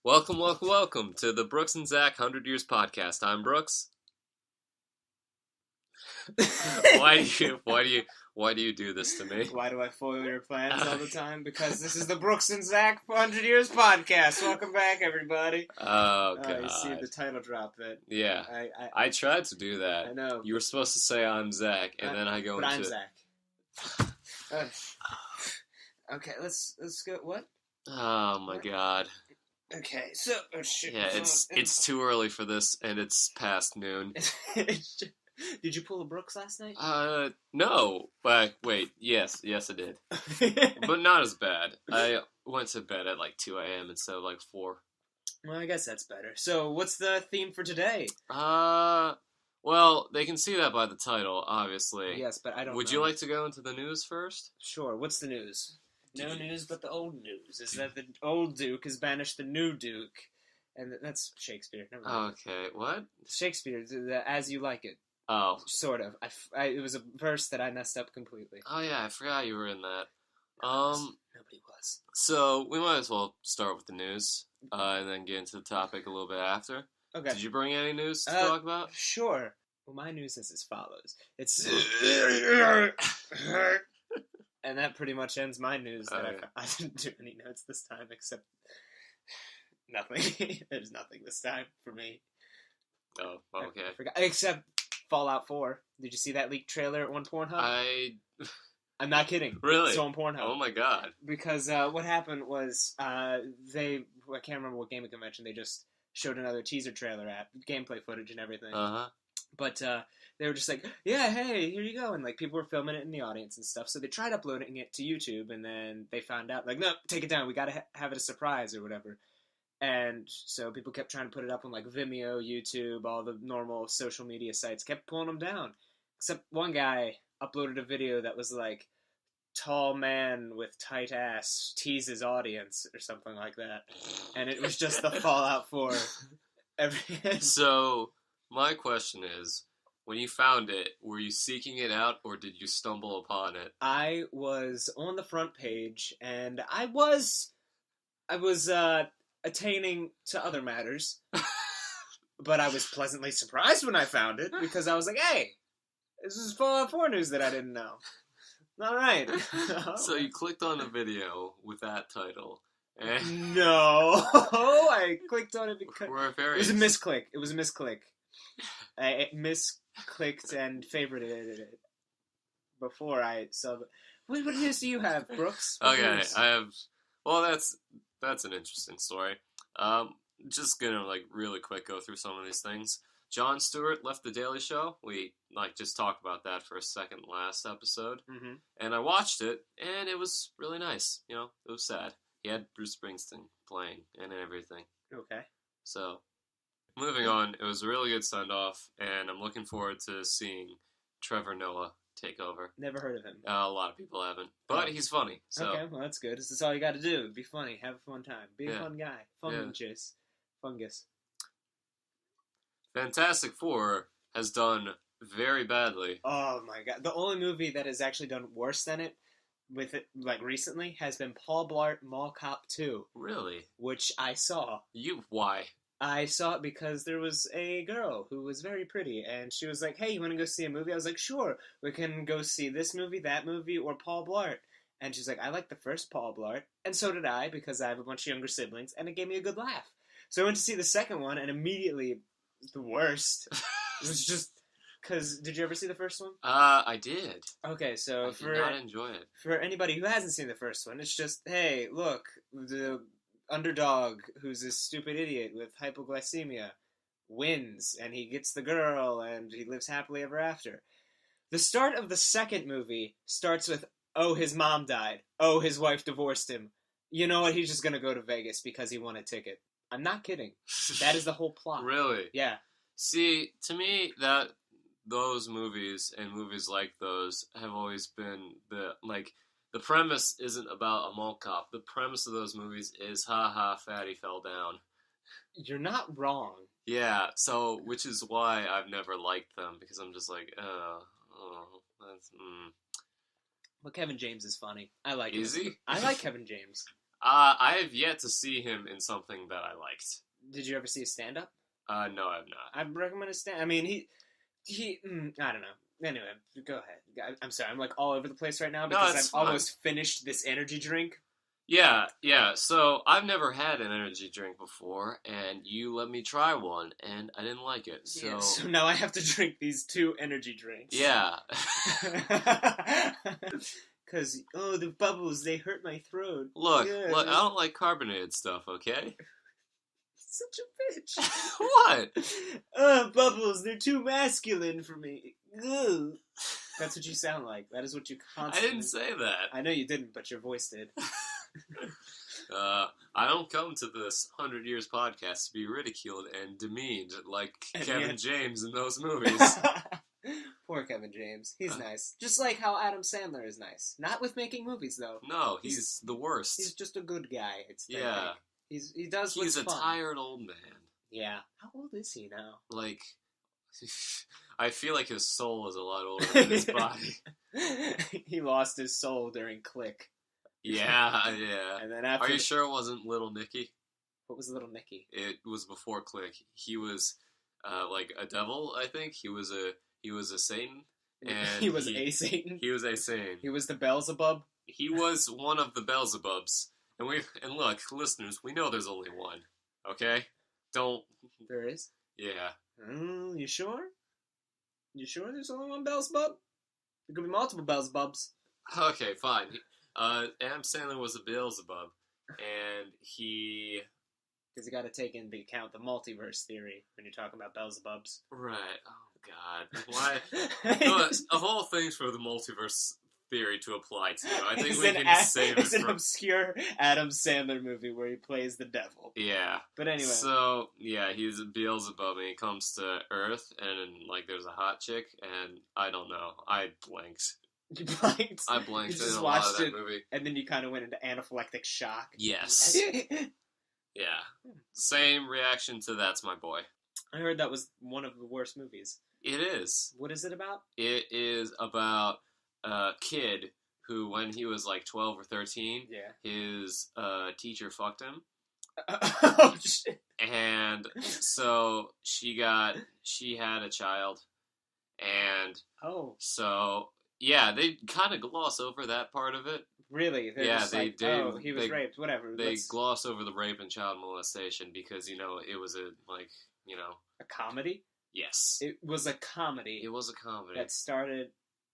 Welcome to the Brooks and Zach 100 Years Podcast. I'm Brooks. Why do you do this to me? Why do I foil your plans all the time? Because this is the Brooks and Zach 100 Years Podcast. Welcome back, everybody. Oh, God. You see the title drop that. Yeah. I tried to do that. I know. You were supposed to say I'm Zach, and then I go but into... I'm Zach. Okay, let's go. What? Oh, my God. Okay, so... Oh, shit. Yeah, it's too early for this, and it's past noon. Did you pull a Brooks last night? No. But wait, yes I did. But not as bad. I went to bed at like 2 a.m. instead of like 4. Well, I guess that's better. So, what's the theme for today? Well, they can see that by the title, obviously. Yes, but I don't Would know. you like to go into the news first? Sure, what's the news? No news but the old news is that the old Duke has banished the new Duke. And that's Shakespeare. Never mind. Okay, what? Shakespeare, the As You Like It. Oh. Sort of. It was a verse that I messed up completely. Oh yeah, I forgot you were in that. Nobody was. So, we might as well start with the news, and then get into the topic a little bit after. Okay. Did you bring any news to talk about? Sure. Well, my news is as follows. It's... And that pretty much ends my news. I didn't do any notes this time, except nothing. There's nothing this time for me. Oh, okay. I forgot. Except Fallout 4. Did you see that leaked trailer at one Pornhub? I'm not kidding. Really? It's on Pornhub. Oh my God. Because what happened was I can't remember what gaming convention, they just showed another teaser trailer at, gameplay footage and everything. Uh-huh. But they were just like, yeah, hey, here you go. And like people were filming it in the audience and stuff. So they tried uploading it to YouTube, and then they found out, like, no, take it down. We got to have it a surprise or whatever. And so people kept trying to put it up on like Vimeo, YouTube, all the normal social media sites, kept pulling them down. Except one guy uploaded a video that was like, tall man with tight ass teases audience or something like that. And it was just the Fallout 4. So, my question is, when you found it, were you seeking it out or did you stumble upon it? I was on the front page and I was attaining to other matters. But I was pleasantly surprised when I found it because I was like, hey, this is Fallout 4 news that I didn't know. All right. So you clicked on a video with that title. And no. I clicked on it because... It was a misclick. I misclicked and favorited it before I saw the... What news do you have, Brooks? Okay, I have... Well, that's an interesting story. Just gonna, like, really quick go through some of these things. Jon Stewart left The Daily Show. We, like, just talked about that for a second last episode. Mm-hmm. And I watched it, and it was really nice. You know, it was sad. He had Bruce Springsteen playing and everything. Okay. So, moving on, it was a really good send-off, and I'm looking forward to seeing Trevor Noah take over. Never heard of him. A lot of people haven't. But he's funny, so... Okay, well, that's good. That's all you got to do. Be funny. Have a fun time. Be a fun guy. Fungus. Fantastic Four has done very badly. Oh my God. The only movie that has actually done worse than it, with it, like, recently, has been Paul Blart Mall Cop 2. Really? Which I saw. Why? I saw it because there was a girl who was very pretty, and she was like, hey, you want to go see a movie? I was like, sure. We can go see this movie, that movie, or Paul Blart. And she's like, I like the first Paul Blart. And so did I, because I have a bunch of younger siblings, and it gave me a good laugh. So I went to see the second one, and immediately... the worst. It was just because... Did you ever see the first one? I did. Okay, so I did not enjoy it. For anybody who hasn't seen the first one, it's just, hey, look, the underdog who's this stupid idiot with hypoglycemia wins, and he gets the girl, and he lives happily ever after. The start of the second movie starts with, oh, his mom died. Oh, his wife divorced him. You know what? He's just going to go to Vegas because he won a ticket. I'm not kidding. That is the whole plot. Really? Yeah. See, to me, those movies and movies like those have always been the premise isn't about a mall cop. The premise of those movies is, ha, fatty fell down. You're not wrong. Yeah, so, which is why I've never liked them, because I'm just like, that's, But Kevin James is funny. I like him. Is he? I like Kevin James. I have yet to see him in something that I liked. Did you ever see a stand-up? No, I have not. I'd recommend a stand. I mean, I don't know. Anyway, go ahead. I'm sorry. I'm like all over the place right now because I've almost finished this energy drink. Yeah. So I've never had an energy drink before, and you let me try one, and I didn't like it. So now I have to drink these 2 energy drinks. Yeah. Because, the bubbles, they hurt my throat. Look, I don't like carbonated stuff, okay? Such a bitch. What? Bubbles, they're too masculine for me. Ugh. That's what you sound like. That is what you constantly... I didn't say that. I know you didn't, but your voice did. I don't come to this 100 Years podcast to be ridiculed and demeaned like Kevin James in those movies. Poor Kevin James. He's nice. Just like how Adam Sandler is nice. Not with making movies, though. No, he's the worst. He's just a good guy. Yeah. He does what's He's a fun. tired old man. Yeah. How old is he now? Like, I feel like his soul is a lot older than his body. He lost his soul during Click. Yeah. And then after... Are you sure it wasn't Little Nicky? What was Little Nicky? It was before Click. He was, like a devil, I think. He was a Satan. And he was a Satan? He was a Satan. He was the Beelzebub? He was one of the Beelzebubs. And look, listeners, we know there's only one. Okay? Don't... There is? Yeah. You sure? You sure there's only one Beelzebub? There could be multiple Beelzebubs. Okay, fine. Adam Sandler was a Beelzebub, and he... Because you got to take into account the multiverse theory when you're talking about Beelzebubs. Right. Oh, God. Why? A whole thing's for the multiverse theory to apply to. I think we can save it It's an obscure Adam Sandler movie where he plays the devil. Yeah. But anyway. So, yeah, he's a Beelzebub, and he comes to Earth, and, like, there's a hot chick, and I don't know. I blanked. You blanked? I blanked. You just in watched a lot of that it, movie. and then you kind of went into anaphylactic shock. Yes. Yeah. Same reaction to That's My Boy. I heard that was one of the worst movies. It is. What is it about? It is about a kid who, when he was like 12 or 13, his teacher fucked him. Oh, shit. And so she had a child. And so, yeah, they kind of gloss over that part of it. Really? They're just they like, do. He was raped, whatever. They gloss over the rape and child molestation because, it was a comedy? Yes. It was a comedy. It was a comedy. That started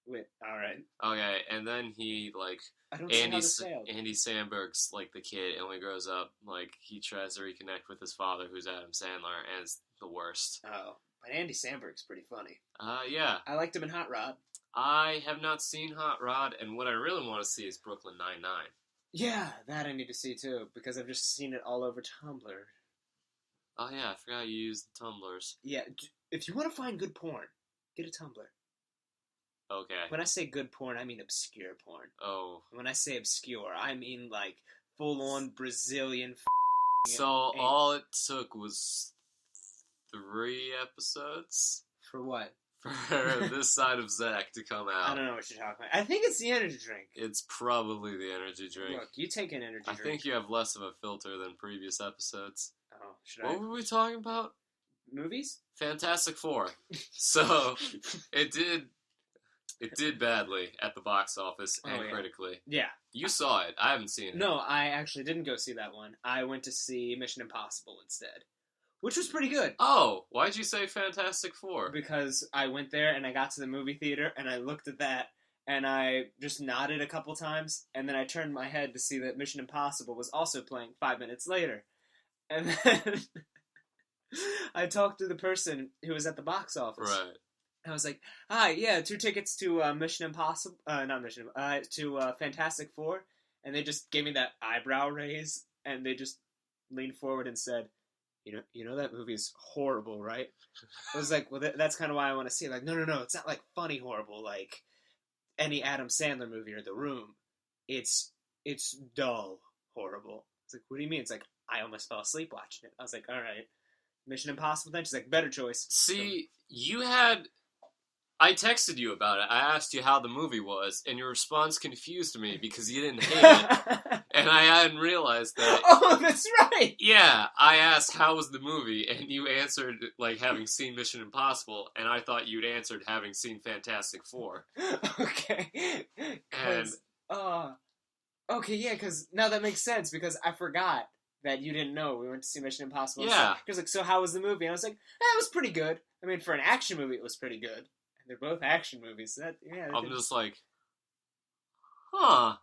with, alright. Okay, and then he, like, I don't see how this failed. Andy Samberg's, like, the kid, and when he grows up, like, he tries to reconnect with his father, who's Adam Sandler, and it's the worst. Oh, but Andy Samberg's pretty funny. Yeah. I liked him in Hot Rod. I have not seen Hot Rod, and what I really want to see is Brooklyn Nine-Nine. Yeah, that I need to see too, because I've just seen it all over Tumblr. Oh yeah, I forgot you used the Tumblrs. Yeah, if you want to find good porn, get a Tumblr. Okay. When I say good porn, I mean obscure porn. Oh. When I say obscure, I mean like full-on Brazilian So all it took was 3 episodes? For what? For this side of Zach to come out. I don't know what you're talking about. I think it's the energy drink. It's probably the energy drink. Look, you take an energy drink. I think you have less of a filter than previous episodes. Oh, What were we talking about? Movies? Fantastic Four. So, it did badly at the box office and critically. Yeah. You saw it. I haven't seen it. No, I actually didn't go see that one. I went to see Mission Impossible instead. Which was pretty good. Oh, why'd you say Fantastic Four? Because I went there and I got to the movie theater and I looked at that and I just nodded a couple times and then I turned my head to see that Mission Impossible was also playing 5 minutes later. And then I talked to the person who was at the box office. Right. I was like, "Hi, yeah, 2 tickets to Mission Impossible, to Fantastic Four," and they just gave me that eyebrow raise, and they just leaned forward and said, "You know that movie's horrible, right?" I was like, "Well, that's kind of why I want to see it." Like, no, it's not like funny horrible, like any Adam Sandler movie or The Room. It's dull horrible. It's like, what do you mean? It's like I almost fell asleep watching it. I was like, all right, Mission Impossible. Then she's like, better choice. See, you had I texted you about it. I asked you how the movie was, and your response confused me because you didn't hate it. And I hadn't realized that. Oh, that's right! Yeah, I asked how was the movie, and you answered, like, having seen Mission Impossible, and I thought you'd answered having seen Fantastic Four. Okay. And... okay, yeah, because now that makes sense, because I forgot that you didn't know we went to see Mission Impossible. Yeah. Because, like, so how was the movie? And I was like, it was pretty good. I mean, for an action movie, it was pretty good. And they're both action movies. So I'm just like, huh.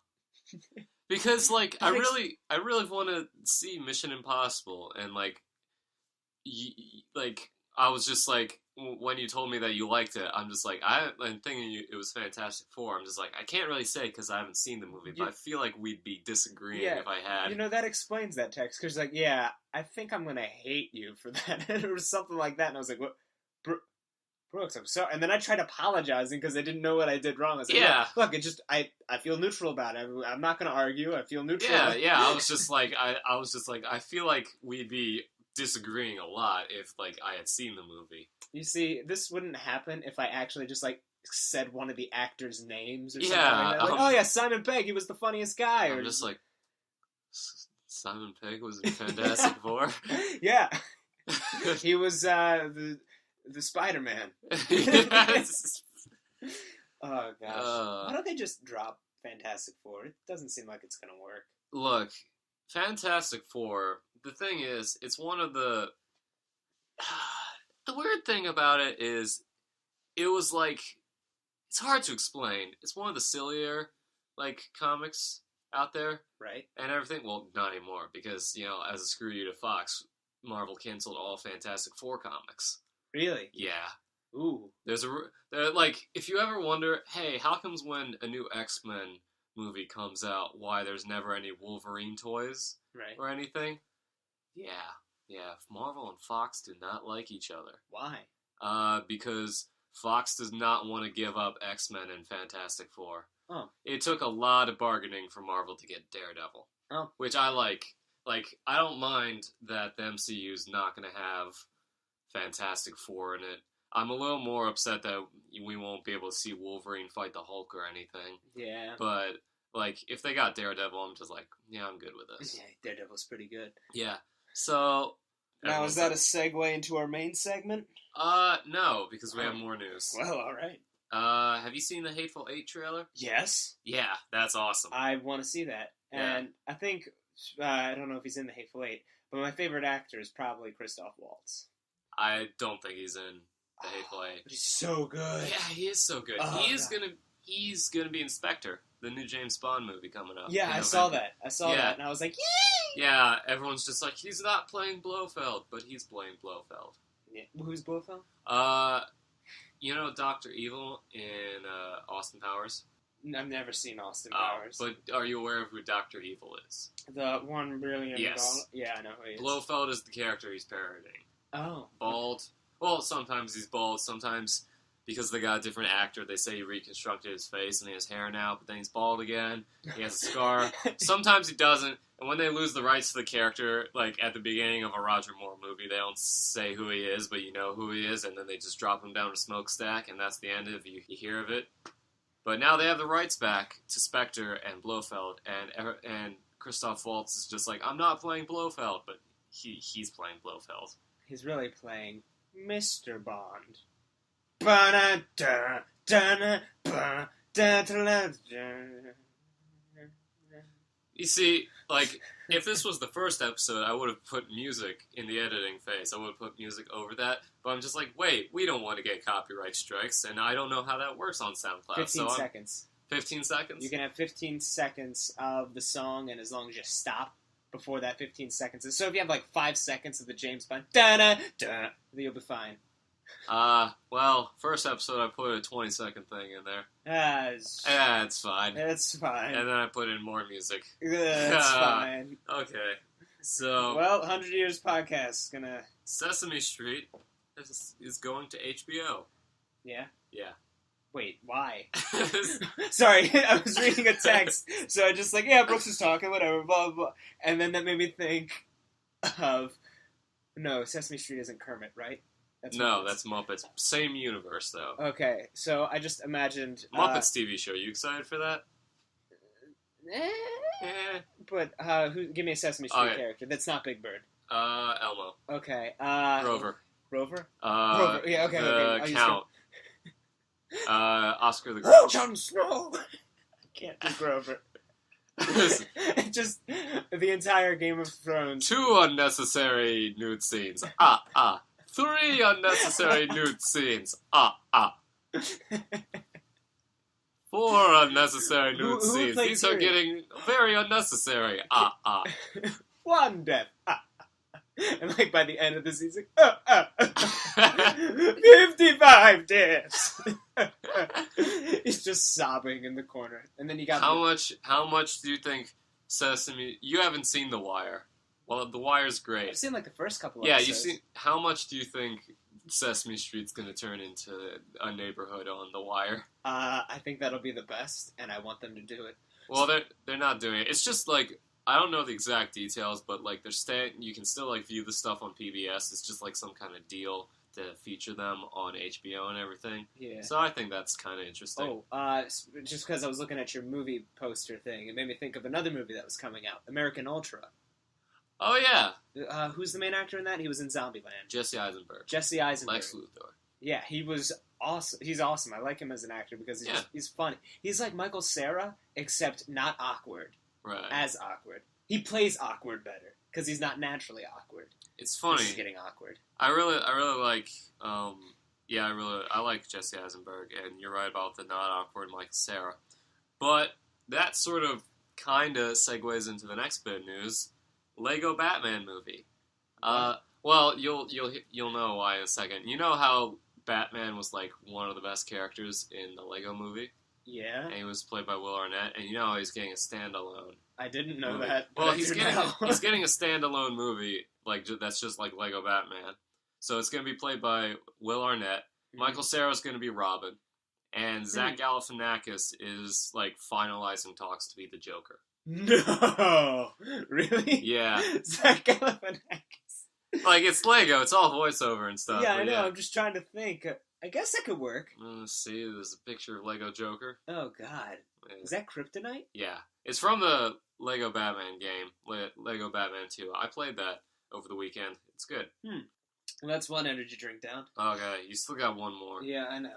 Because, like, I really want to see Mission Impossible, and, like, I was just like, when you told me that you liked it, I'm just like, I'm thinking it was Fantastic Four. I'm just like, I can't really say because I haven't seen the movie, but I feel like we'd be disagreeing if I had. You know, that explains that text, because, like, yeah, I think I'm going to hate you for that, or something like that, and I was like, what? Brooks, I'm sorry. And then I tried apologizing because I didn't know what I did wrong. I was like, look, it just, I feel neutral about it. I'm not going to argue. I feel neutral. Yeah. I was just like, I feel like we'd be disagreeing a lot if, like, I had seen the movie. You see, this wouldn't happen if I actually just, like, said one of the actors' names or something like that. Like, oh yeah, Simon Pegg, he was the funniest guy. I'm just like, Simon Pegg was in Fantastic Four? Yeah. He was, the Spider-Man. Yes. Oh, gosh. Why don't they just drop Fantastic Four? It doesn't seem like it's going to work. Look, Fantastic Four, the thing is, it's one of the... The weird thing about it is, it was like... It's hard to explain. It's one of the sillier, like, comics out there. Right. And everything. Well, not anymore, because, you know, as a screw you to Fox, Marvel canceled all Fantastic Four comics. Really? Yeah. Ooh. Like, if you ever wonder, hey, how comes when a new X-Men movie comes out, why there's never any Wolverine toys? Right. Or anything? Yeah. Marvel and Fox do not like each other. Why? Because Fox does not want to give up X-Men and Fantastic Four. Oh. It took a lot of bargaining for Marvel to get Daredevil. Oh. Which I like. Like, I don't mind that the MCU's not going to have Fantastic Four in it. I'm a little more upset that we won't be able to see Wolverine fight the Hulk or anything. Yeah. But, like, if they got Daredevil, I'm just like, yeah, I'm good with this. Yeah, Daredevil's pretty good. Yeah. So... Now, is that a segue into our main segment? No, because we have more news. Well, alright. Have you seen the Hateful Eight trailer? Yes. Yeah, that's awesome. I want to see that. And I think, I don't know if he's in the Hateful Eight, but my favorite actor is probably Christoph Waltz. I don't think he's in the Hateful Eight. But he's so good. Yeah, he is so good. Oh, He's gonna be Inspector, the new James Bond movie coming up. Yeah, I saw that, and I was like, yay! Yeah, everyone's just like, he's not playing Blofeld, but he's playing Blofeld. Yeah. Who's Blofeld? You know Dr. Evil in Austin Powers? I've never seen Austin Powers. But are you aware of who Dr. Evil is? The one brilliant... Yes. Yeah, I know who he is. Blofeld is the character he's parodying. Oh. Bald. Well, sometimes he's bald, sometimes... Because they got a different actor, they say he reconstructed his face and he has hair now, but then he's bald again. He has a scar. Sometimes he doesn't. And when they lose the rights to the character, like at the beginning of a Roger Moore movie, they don't say who he is, but you know who he is, and then they just drop him down a smokestack, and that's the end if you hear of it. But now they have the rights back to Spectre and Blofeld, and Christoph Waltz is just like, I'm not playing Blofeld, but he's playing Blofeld. He's really playing Mr. Bond. You see, like, if this was the first episode, I would have put music in the editing phase. I would have put music over that. But I'm just like, wait, we don't want to get copyright strikes, and I don't know how that works on SoundCloud. 15 seconds. 15 seconds? You can have 15 seconds of the song, and as long as you stop before that 15 seconds. So if you have, like, 5 seconds of the James Bond, then you'll be fine. Well, first episode I put a 20-second thing in there. It's fine. It's fine. And then I put in more music. It's fine. Okay. So... Well, 100 Years Podcast gonna... Sesame Street is going to HBO. Yeah? Yeah. Wait, why? Sorry, I was reading a text, so I just like, yeah, Brooks is talking, whatever, blah, blah, blah. And then that made me think of... No, Sesame Street isn't Kermit, right? That's Muppets. Same universe, though. Okay, so I just imagined... Muppets TV show. You excited for that? But give me a Sesame Street character that's not Big Bird. Elmo. Okay. Rover. Rover? Rover. Yeah, okay, the Count. Oscar the Oh, Grouch. Jon Snow! I can't do Grover. Just the entire Game of Thrones. 2 unnecessary nude scenes. 3 unnecessary nude scenes. 4 unnecessary nude scenes. These are getting very unnecessary. 1 death. And like by the end of the season, 55 deaths. He's just sobbing in the corner, and then you got how much do you think Sesame? You haven't seen The Wire. Well, The Wire's great. I've seen like the first couple. Yeah, episodes. you've seen. How much do you think Sesame Street's going to turn into a neighborhood on The Wire? I think that'll be the best, and I want them to do it. Well, they're not doing it. It's just like. I don't know the exact details, but like you can still like view the stuff on PBS. It's just like some kind of deal to feature them on HBO and everything. Yeah. So I think that's kind of interesting. Just because I was looking at your movie poster thing, it made me think of another movie that was coming out, American Ultra. Oh yeah. Who's the main actor in that? He was in Zombieland. Jesse Eisenberg. Lex Luthor. Yeah, he was awesome. He's awesome. I like him as an actor because he's funny. He's like Michael Cera, except not awkward. Right. As awkward. He plays awkward better because he's not naturally awkward. It's funny. He's getting awkward. I really like. I like Jesse Eisenberg, and you're right about the not awkward Michael Cera. But that sort of kind of segues into the next bit of news: Lego Batman movie. Well, you'll know why in a second. You know how Batman was like one of the best characters in the Lego movie? Yeah. And he was played by Will Arnett, and you know he's getting a standalone. I didn't know movie. that. Well, he's getting a standalone movie like that's just like Lego Batman. So it's going to be played by Will Arnett. Mm-hmm. Michael Cera's going to be Robin, and Zach Galifianakis is like finalizing talks to be the Joker. No, really? Yeah, Zach Galifianakis. Like it's Lego, it's all voiceover and stuff. Yeah, I know. Yeah. I'm just trying to think. I guess that could work. Let's see, there's a picture of Lego Joker. Oh, God. Yeah. Is that Kryptonite? Yeah. It's from the Lego Batman game, Lego Batman 2. I played that over the weekend. It's good. Well, that's one energy drink down. Okay, you still got one more. Yeah, I know.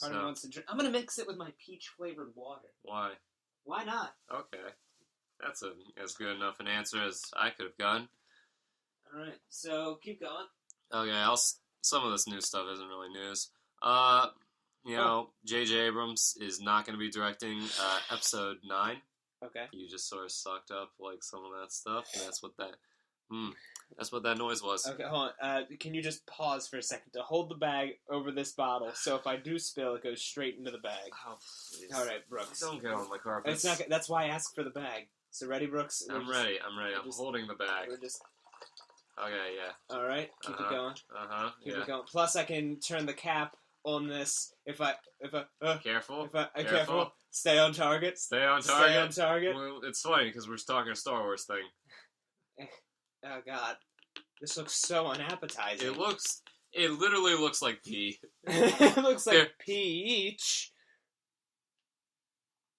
Part of me wants to drink. I'm going to mix it with my peach-flavored water. Why? Why not? Okay. That's as good enough an answer as I could have gotten. All right, so keep going. Okay, some of this new stuff isn't really news. J.J. Abrams is not going to be directing episode 9. Okay. You just sort of sucked up like some of that stuff, and that's what that noise was. Okay, hold on. Can you just pause for a second to hold the bag over this bottle, so if I do spill, it goes straight into the bag. Oh, please. All right, Brooks. Don't get on my carpet. It's not. That's why I asked for the bag. So ready, Brooks? I'm ready. I'm holding the bag. Okay, yeah. All right, keep it going. Keep it going. Plus, I can turn the cap on this if I careful. Careful. Stay on target. Stay on target. Stay on target. Well, it's funny because we're talking a Star Wars thing. Oh God, this looks so unappetizing. It literally looks like pee. It looks like peach.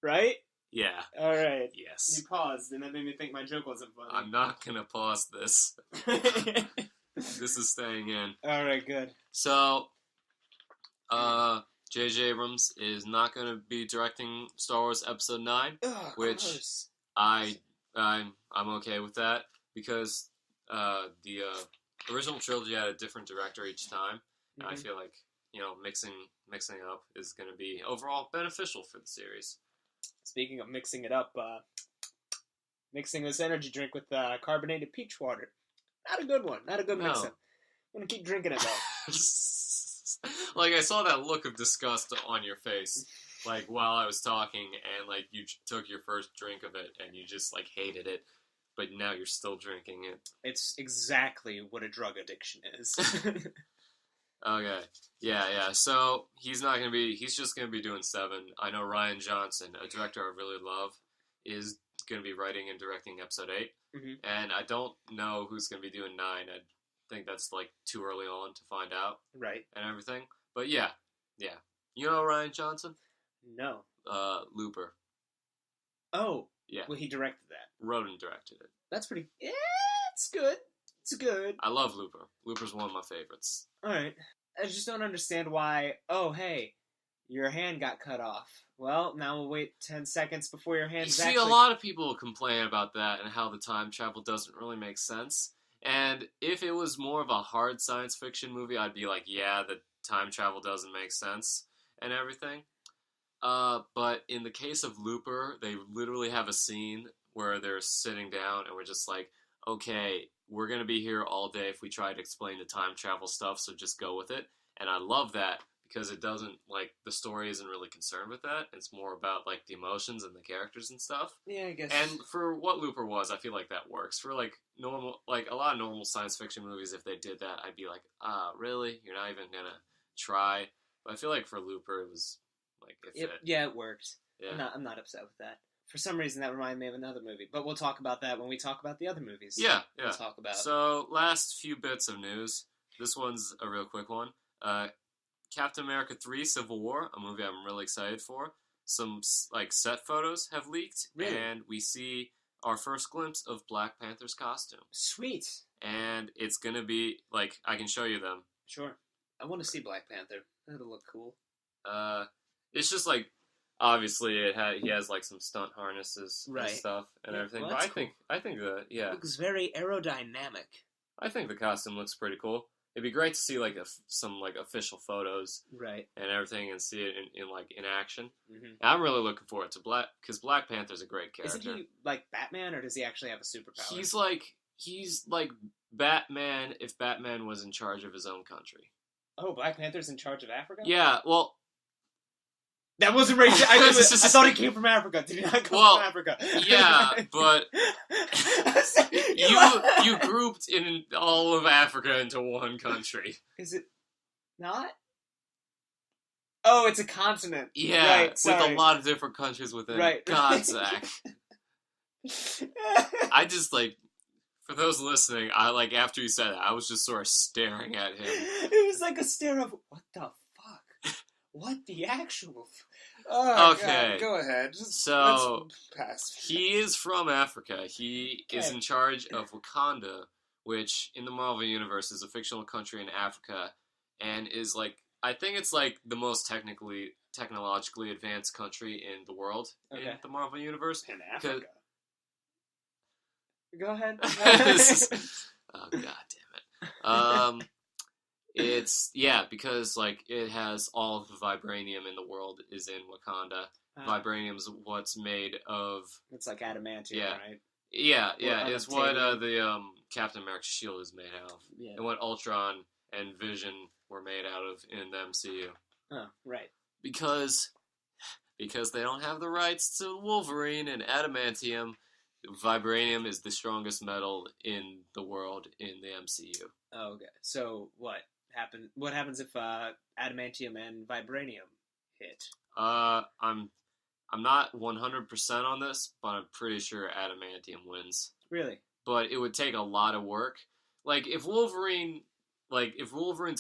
Right? Yeah. All right. Yes. You paused, and that made me think my joke wasn't funny. I'm not gonna pause this. This is staying in. All right, good. So, J.J. Abrams is not gonna be directing Star Wars Episode 9, which gross. I'm okay with that because the original trilogy had a different director each time. Mm-hmm. I feel like mixing up is gonna be overall beneficial for the series. Speaking of mixing it up, mixing this energy drink with carbonated peach water. Not a good one. Not a good mix-up. I'm going to keep drinking it, though. Like, I saw that look of disgust on your face, like, while I was talking, and, like, you took your first drink of it, and you just, like, hated it, but now you're still drinking it. It's exactly what a drug addiction is. Okay. Yeah. So he's just going to be doing 7. I know Rian Johnson, a director I really love, is going to be writing and directing episode 8. Mm-hmm. And I don't know who's going to be doing 9. think that's like too early on to find out Right. and everything. But yeah. You know Ryan Johnson? No. Looper. Oh. Yeah. Well, he directed that. Wrote and directed it. That's pretty... Yeah, it's good. It's good. I love Looper. Looper's one of my favorites. Alright. I just don't understand why... Oh, hey, your hand got cut off. Well, now we'll wait 10 seconds before your hand's You see, a lot of people complain about that and how the time travel doesn't really make sense. And if it was more of a hard science fiction movie, I'd be like, yeah, the time travel doesn't make sense and everything. But in the case of Looper, they literally have a scene where they're sitting down and we're just like, okay, we're going to be here all day if we try to explain the time travel stuff, so just go with it. And I love that because it doesn't, like, the story isn't really concerned with that. It's more about, like, the emotions and the characters and stuff. Yeah, I guess. And for what Looper was, I feel like that works. For, like, normal, like, a lot of normal science fiction movies, if they did that, I'd be like, really? You're not even gonna try? But I feel like for Looper, it was, like, it fit. Yeah, it worked. Yeah. I'm not upset with that. For some reason, that reminded me of another movie. But we'll talk about that when we talk about the other movies. Yeah. We'll talk about. So, last few bits of news. This one's a real quick one. Captain America 3 Civil War, a movie I'm really excited for. Some, like, set photos have leaked. Really? And we see our first glimpse of Black Panther's costume. Sweet. And it's gonna be, like, I can show you them. Sure. I want to see Black Panther. That'll look cool. It's just, like, obviously he has, like, some stunt harnesses and stuff and everything. Well, but that's cool. I think It looks very aerodynamic. I think the costume looks pretty cool. It'd be great to see, like, some, like, official photos Right. and everything and see it in action. Mm-hmm. And I'm really looking forward to because Black Panther's a great character. Isn't he like Batman, or does he actually have a superpower? He's like Batman if Batman was in charge of his own country. Oh, Black Panther's in charge of Africa? Yeah, well... That wasn't racist. I thought he came from Africa. Did he not come from Africa? Yeah, but you grouped in all of Africa into one country. Is it not? Oh, it's a continent. Yeah, right, with a lot of different countries within. Right. God, Zach. I just, like, for those listening, after you said that, I was just sort of staring at him. It was like a stare of, what the fuck? What the actual... Okay. God, go ahead. So, let's pass. He is from Africa. He is in charge of Wakanda, which, in the Marvel Universe, is a fictional country in Africa, and is, like, I think it's, like, the most technologically advanced country in the world in the Marvel Universe. In Africa. Go ahead. Oh, God damn it. It's, because, like, it has all of the vibranium in the world is in Wakanda. Vibranium's what's made of... It's like adamantium, right? Yeah, it's what the Captain America's shield is made out of. Yeah. And what Ultron and Vision were made out of in the MCU. Oh, right. Because they don't have the rights to Wolverine and adamantium, vibranium is the strongest metal in the world in the MCU. Oh, okay. So, what happens if adamantium and vibranium hit? I'm not 100% on this, but I'm pretty sure adamantium wins. Really? But it would take a lot of work. Like, if Wolverine's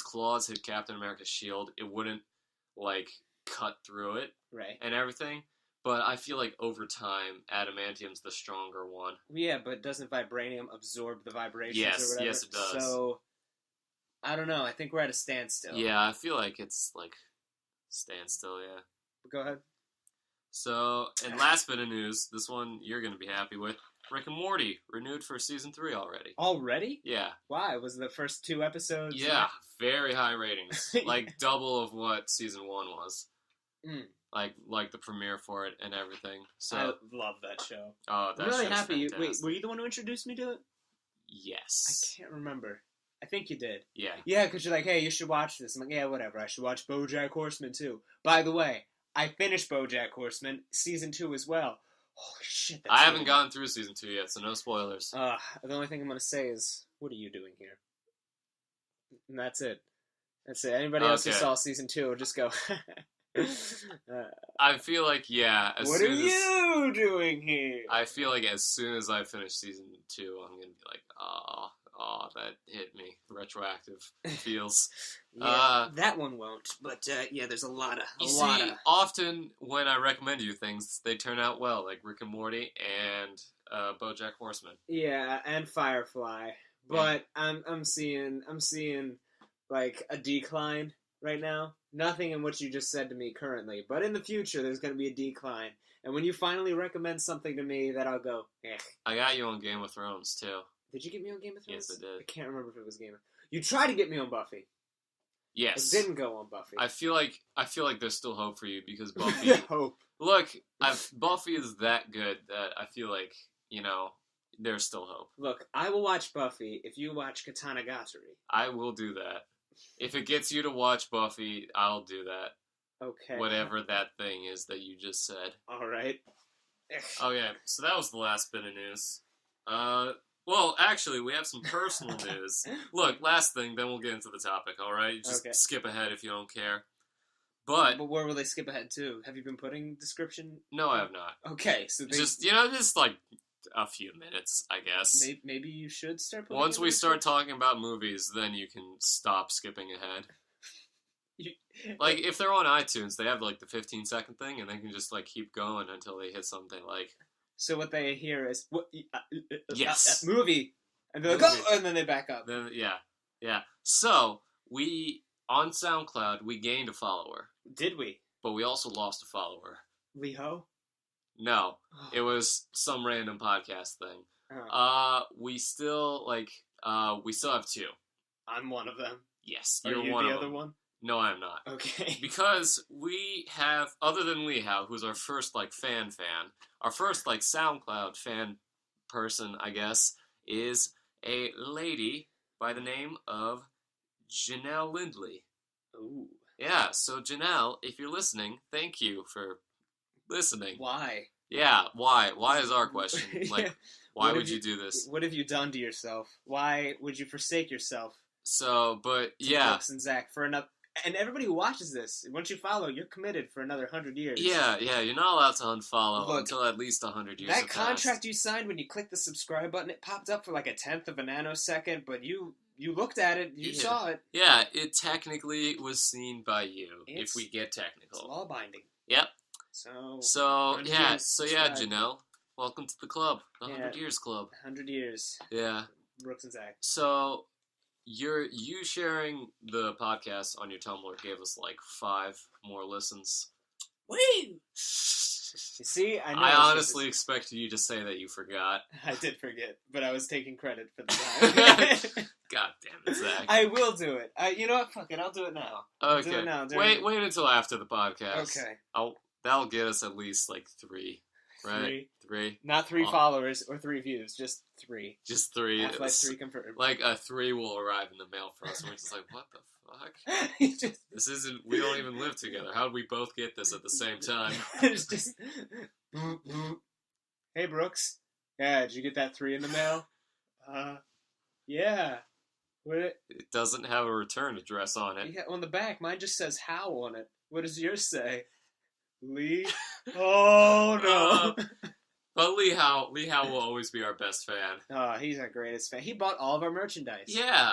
claws hit Captain America's shield, it wouldn't, like, cut through it. Right. And everything. But I feel like over time, adamantium's the stronger one. Yeah, but doesn't vibranium absorb the vibrations or whatever? Yes, it does. So, I don't know. I think we're at a standstill. Yeah, I feel like it's, like, standstill, yeah. Go ahead. So, and last bit of news, this one you're going to be happy with. Rick and Morty, renewed for Season 3 already. Already? Yeah. Why? Was the first 2 episodes? Yeah, very high ratings. Like, double of what Season 1 was. Mm. Like the premiere for it and everything. So I love that show. Oh, I'm really happy. Wait, were you the one who introduced me to it? Yes. I can't remember. I think you did. Yeah. Yeah, because you're like, hey, you should watch this. I'm like, yeah, whatever. I should watch BoJack Horseman too. By the way, I finished BoJack Horseman Season 2 as well. Holy shit! I haven't gone through Season 2 yet, so no spoilers. The only thing I'm going to say is, what are you doing here? And that's it. That's it. Anybody else who saw Season 2 will just go... I feel like, what are you doing here? I feel like as soon as I finish Season 2, I'm going to be like, Oh, that hit me. Retroactive feels. Yeah, that one won't. But yeah, there's a lot of. Often when I recommend you things, they turn out well, like Rick and Morty and BoJack Horseman. Yeah, and Firefly. But I'm seeing like a decline right now. Nothing in what you just said to me currently, but in the future there's going to be a decline. And when you finally recommend something to me, that I'll go, eh. I got you on Game of Thrones too. Did you get me on Game of Thrones? Yes, I did. I can't remember if it was Game of. You tried to get me on Buffy. Yes. It didn't go on Buffy. I feel like there's still hope for you because Buffy. Hope. Look, Buffy is that good that I feel like there's still hope. Look, I will watch Buffy if you watch Katana Gatari. I will do that. If it gets you to watch Buffy, I'll do that. Okay. Whatever that thing is that you just said. All right. Okay, so that was the last bit of news. Well, actually, we have some personal news. Look, last thing, then we'll get into the topic, all right? Just skip ahead if you don't care. But where will they skip ahead to? Have you been putting description? No, I have not. Okay, so they... just like a few minutes, I guess. Maybe you should start putting Once we start talking about movies, then you can stop skipping ahead. Like, if they're on iTunes, they have, like, the 15-second thing, and they can just, like, keep going until they hit something like... So what they hear is, yes! Movie! And they're like, oh! And then they back up. Then, yeah. So, on SoundCloud, we gained a follower. Did we? But we also lost a follower. Leho? No. It was some random podcast thing. We still have two. I'm one of them. Yes, you're one of them. Are you the other one? No, I'm not. Okay. Because we have, other than Lee Howe, who's our first, like, fan, our first, like, SoundCloud fan person, I guess, is a lady by the name of Janelle Lindley. Ooh. Yeah, so Janelle, if you're listening, thank you for listening. Why? Yeah, why? Why is our question. Like, why would you do this? What have you done to yourself? Why would you forsake yourself? So, but, yeah. Brooks and Zach for another... And everybody who watches this, once you follow, you're committed for another 100 years. Yeah, you're not allowed to unfollow until at least 100 years That contract you signed when you clicked the subscribe button, it popped up for like a tenth of a nanosecond, but you looked at it, you saw it. Yeah, it technically was seen by you, if we get technical. It's law binding. Yep. So Janelle, welcome to the club, the 100 Years Club. 100 years. Yeah. Brooks and Zach. So... You sharing the podcast on your Tumblr gave us like 5 more listens. Woo! You see, I honestly expected you to say that you forgot. I did forget, but I was taking credit for the time. God damn it, Zach. I will do it. You know what? Fuck it. I'll do it now. Okay. Do it now. Wait until after the podcast. Okay. That'll get us at least like 3. Right? 3. Not 3 followers or 3 views, just 3. Just 3. Half-Life 3 confirmed. Like a 3 will arrive in the mail for us, and we're just like, what the fuck? This isn't. We don't even live together. How did we both get this at the same time? It's just. Hey Brooks. Yeah, did you get that 3 in the mail? Yeah. It doesn't have a return address on it. Yeah, on the back, mine just says how on it. What does yours say? Lee? Oh no. But Lee Howe will always be our best fan. Oh, he's our greatest fan. He bought all of our merchandise. Yeah,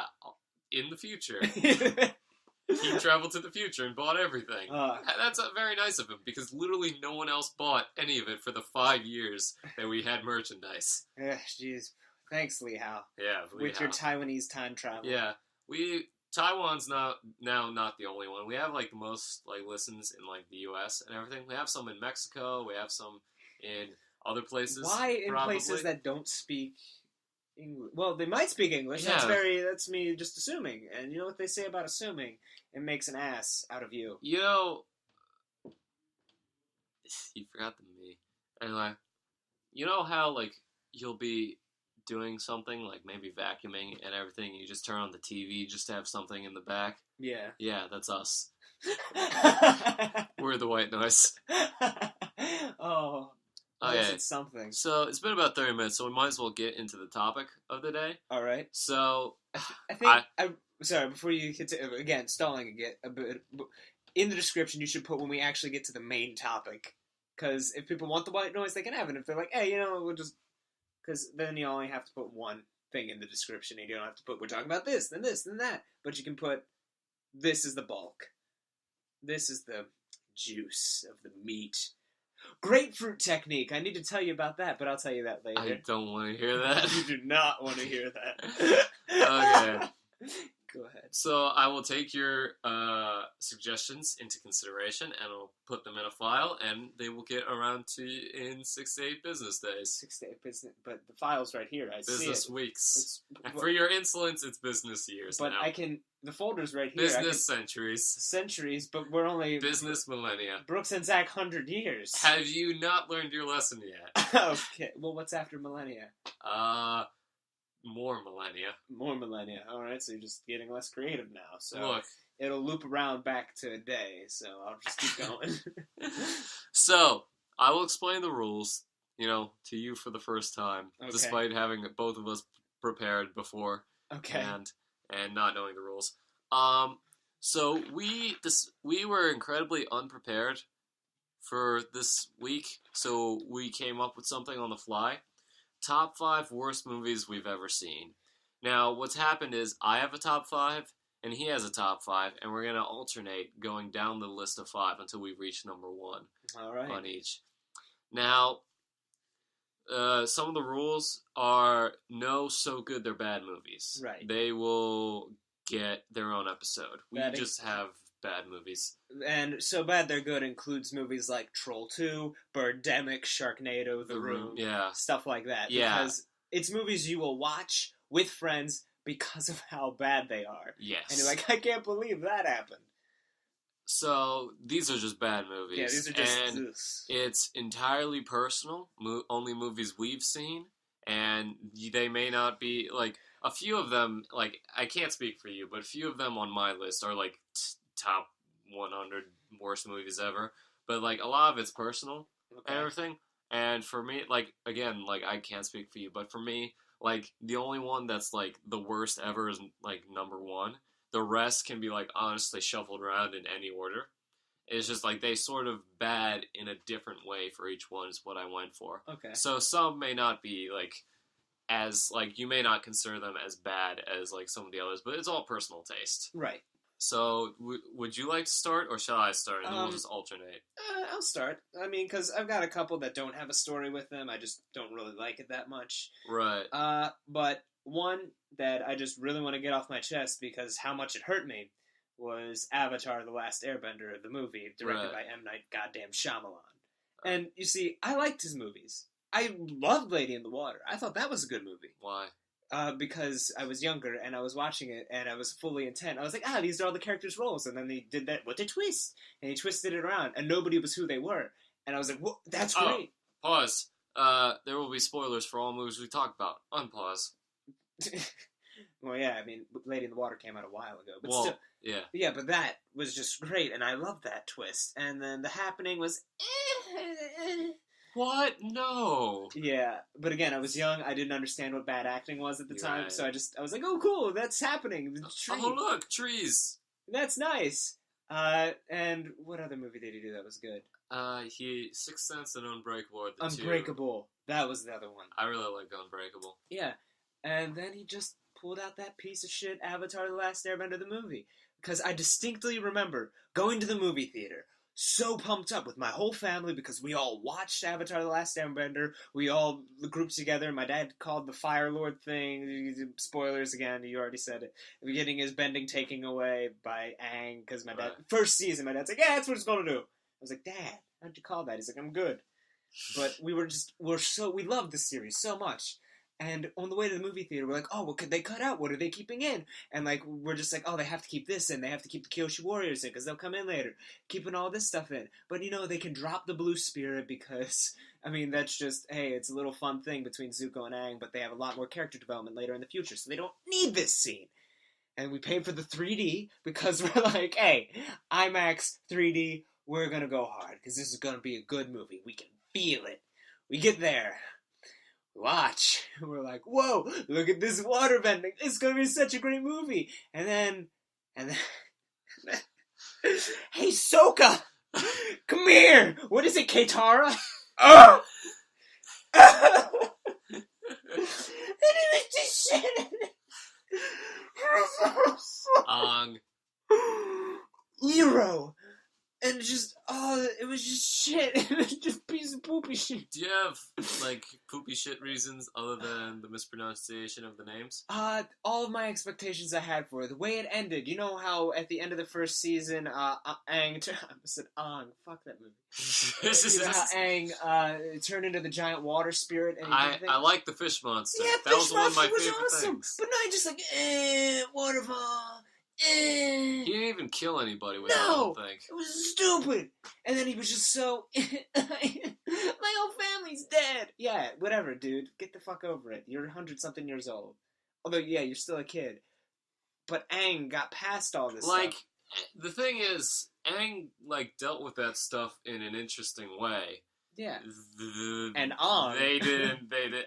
in the future. He traveled to the future and bought everything. That's very nice of him, because literally no one else bought any of it for the 5 years that we had merchandise. Jeez. Thanks, Lee Howe. Yeah, Lee With Howe. your Taiwanese time travel. Yeah. Taiwan's now not the only one. We have like the most like listens in like the U.S. and everything. We have some in Mexico. We have some in other places. Why in places that don't speak English? Well, they might speak English. Yeah. That's me just assuming. And you know what they say about assuming? It makes an ass out of you. You know, you forgot the me. Anyway, you know how like you'll be doing something like maybe vacuuming and everything, and you just turn on the TV just to have something in the back? Yeah. Yeah, that's us. We're the white noise. Oh, it's something. So it's been about 30 minutes, so we might as well get into the topic of the day. All right. So I think sorry, before you get to again stalling a bit, in the description you should put when we actually get to the main topic, because if people want the white noise, they can have it. If they're like, hey, we'll just, because then you only have to put one thing in the description. And you don't have to put, we're talking about this, then that. But you can put, this is the bulk. This is the juice of the meat. Grapefruit technique. I need to tell you about that, but I'll tell you that later. I don't want to hear that. You do not want to hear that. Okay. Go ahead. So I will take your suggestions into consideration, and I'll put them in a file, and they will get around to you in 6 to 8 business days. 6 to 8 business, but the file's right here. I see it. Business weeks. And for your insolence, it's business years but now. the folder's right here. Business centuries. Centuries, but we're only... Business millennia. Brooks and Zach 100 years. Have you not learned your lesson yet? Okay, well, what's after millennia? More millennia. More millennia. Alright, so you're just getting less creative now. So Look. It'll loop around back to a day, so I'll just keep going. So, I will explain the rules, to you for the first time, despite having both of us prepared before. Okay. And not knowing the rules. So we were incredibly unprepared for this week, so we came up with something on the fly. Top 5 worst movies we've ever seen. Now, what's happened is I have a top 5, and he has a top 5, and we're going to alternate going down the list of 5 until we reach number 1 on each. Now, some of the rules are no so good they're bad movies. Right. They will get their own episode. We just have bad movies. And so bad they're good includes movies like Troll 2, Birdemic, Sharknado, The Room, stuff like that. Yeah. Because it's movies you will watch with friends because of how bad they are. Yes. And you're like, I can't believe that happened. So, these are just bad movies. Yeah, these are just... And it's entirely personal. Only movies we've seen. And they may not be, a few of them, I can't speak for you, but a few of them on my list are, top 100 worst movies ever. But, a lot of it's personal and everything. And for me, again, I can't speak for you, but for me, the only one that's, the worst ever is, number 1. The rest can be, honestly shuffled around in any order. It's just, they sort of bad in a different way for each one is what I went for. Okay. So some may not be, as, you may not consider them as bad as, some of the others, but it's all personal taste. Right. So, would you like to start, or shall I start, and then we'll just alternate? I'll start. I mean, because I've got a couple that don't have a story with them. I just don't really like it that much. Right. But one that I just really want to get off my chest because how much it hurt me was Avatar: The Last Airbender, the movie, directed by M. Night Goddamn Shyamalan. And, you see, I liked his movies. I loved Lady in the Water. I thought that was a good movie. Why? Because I was younger and I was watching it and I was fully intent. I was like, these are all the characters' roles. And then they did that, what a twist! And he twisted it around and nobody was who they were. And I was like, whoa, that's great! Pause. There will be spoilers for all movies we talk about. Unpause. Well, yeah, I mean, Lady in the Water came out a while ago. But still, yeah. Yeah, but that was just great and I loved that twist. And then The Happening was... What? No. Yeah, but again, I was young. I didn't understand what bad acting was at the time, so I was like, "Oh, cool, that's happening." Oh, look, trees. That's nice. And what other movie did he do that was good? Sixth Sense and Unbreakable. Unbreakable. That was the other one. I really like Unbreakable. Yeah, and then he just pulled out that piece of shit Avatar: The Last Airbender, the movie, because I distinctly remember going to the movie theater. So pumped up with my whole family because we all watched Avatar: The Last Airbender. We all grouped together. My dad called the Fire Lord thing. Spoilers again, you already said it. We're getting his bending taken away by Aang because my dad... First season, my dad's like, yeah, that's what it's going to do. I was like, Dad, how'd you call that? He's like, I'm good. But we loved this series so much. And on the way to the movie theater, we're like, oh, what could they cut out? What are they keeping in? And, we're just like, oh, they have to keep this in. They have to keep the Kyoshi Warriors in because they'll come in later. Keeping all this stuff in. But, they can drop the Blue Spirit because, I mean, that's just, hey, it's a little fun thing between Zuko and Aang, but they have a lot more character development later in the future, so they don't need this scene. And we paid for the 3D because we're like, hey, IMAX 3D, we're going to go hard because this is going to be a good movie. We can feel it. We get there. Watch. We're like, whoa, look at this water bending. It's going to be such a great movie. And then, hey, Sokka, come here. What is it, Katara? Oh! And he was just shit. Eero. And just, it was just shit. It was just piece of poopy shit. Do you have, like, poopy shit reasons other than the mispronunciation of the names? All of my expectations I had for it. The way it ended. You know how at the end of the first season, I said Aang. Fuck that movie. You know how Aang turned into the giant water spirit? And I like the fish monster. Yeah, that was one of my favorite awesome. things. But no, he just like, waterfall. He didn't even kill anybody with it, I don't think. It was stupid. And then he was just so... my whole family's dead. Yeah, whatever, dude. Get the fuck over it. You're 100-something years old. Although, yeah, you're still a kid. But Aang got past all this stuff. The thing is, Aang, like, dealt with that stuff in an interesting way. Yeah. And Aang.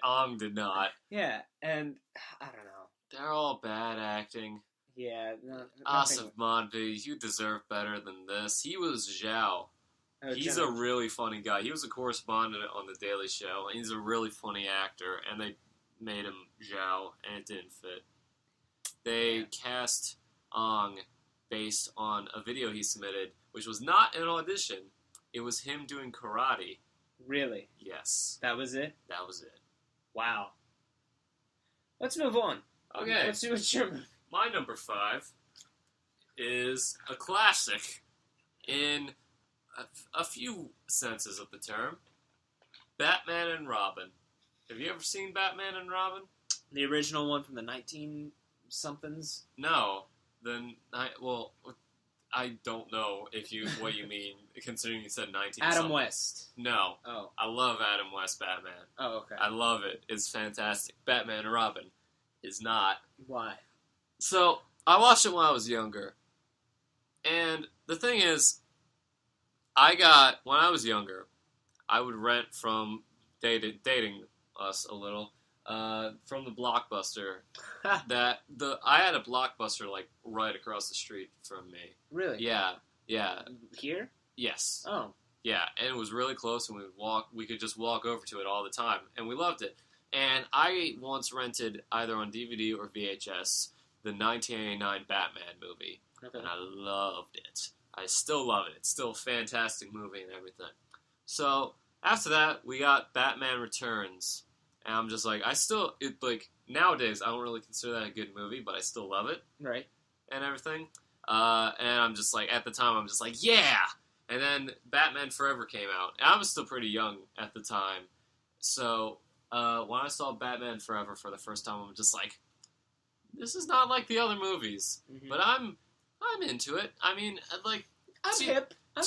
Aang did not. Yeah, and I don't know. They're all bad acting. Yeah, Asif Manvi, you deserve better than this. He was Zhao. He's a really funny guy. He was a correspondent on The Daily Show, and he's a really funny actor, and they made him Zhao, and it didn't fit. They cast Aang based on a video he submitted, which was not an audition. It was him doing karate. Really? Yes. That was it? That was it. Wow. Let's move on. Okay. Let's do what's your movie. My number 5 is a classic in a few senses of the term. Batman and Robin. Have you ever seen Batman and Robin? The original one from the 19-somethings? No. I don't know what you mean, considering you said 19 Adam West. No. Oh. I love Adam West Batman. Oh, okay. I love it. It's fantastic. Batman and Robin is not. Why? So, I watched it when I was younger. And the thing is, when I was younger, I would rent from dating us a little, from the Blockbuster. I had a Blockbuster, like, right across the street from me. Really? Yeah. Here? Yes. Oh. Yeah, and it was really close, and we could just walk over to it all the time, and we loved it. And I once rented, either on DVD or VHS, the 1989 Batman movie, and I loved it. I still love it. It's still a fantastic movie and everything. So, after that, we got Batman Returns, and I'm just like, nowadays, I don't really consider that a good movie, but I still love it. Right. And everything. And I'm just like, at the time, I'm just like, yeah! And then Batman Forever came out. And I was still pretty young at the time. So, when I saw Batman Forever for the first time, I'm just like, this is not like the other movies. Mm-hmm. But I'm into it. I mean, I'm hip. I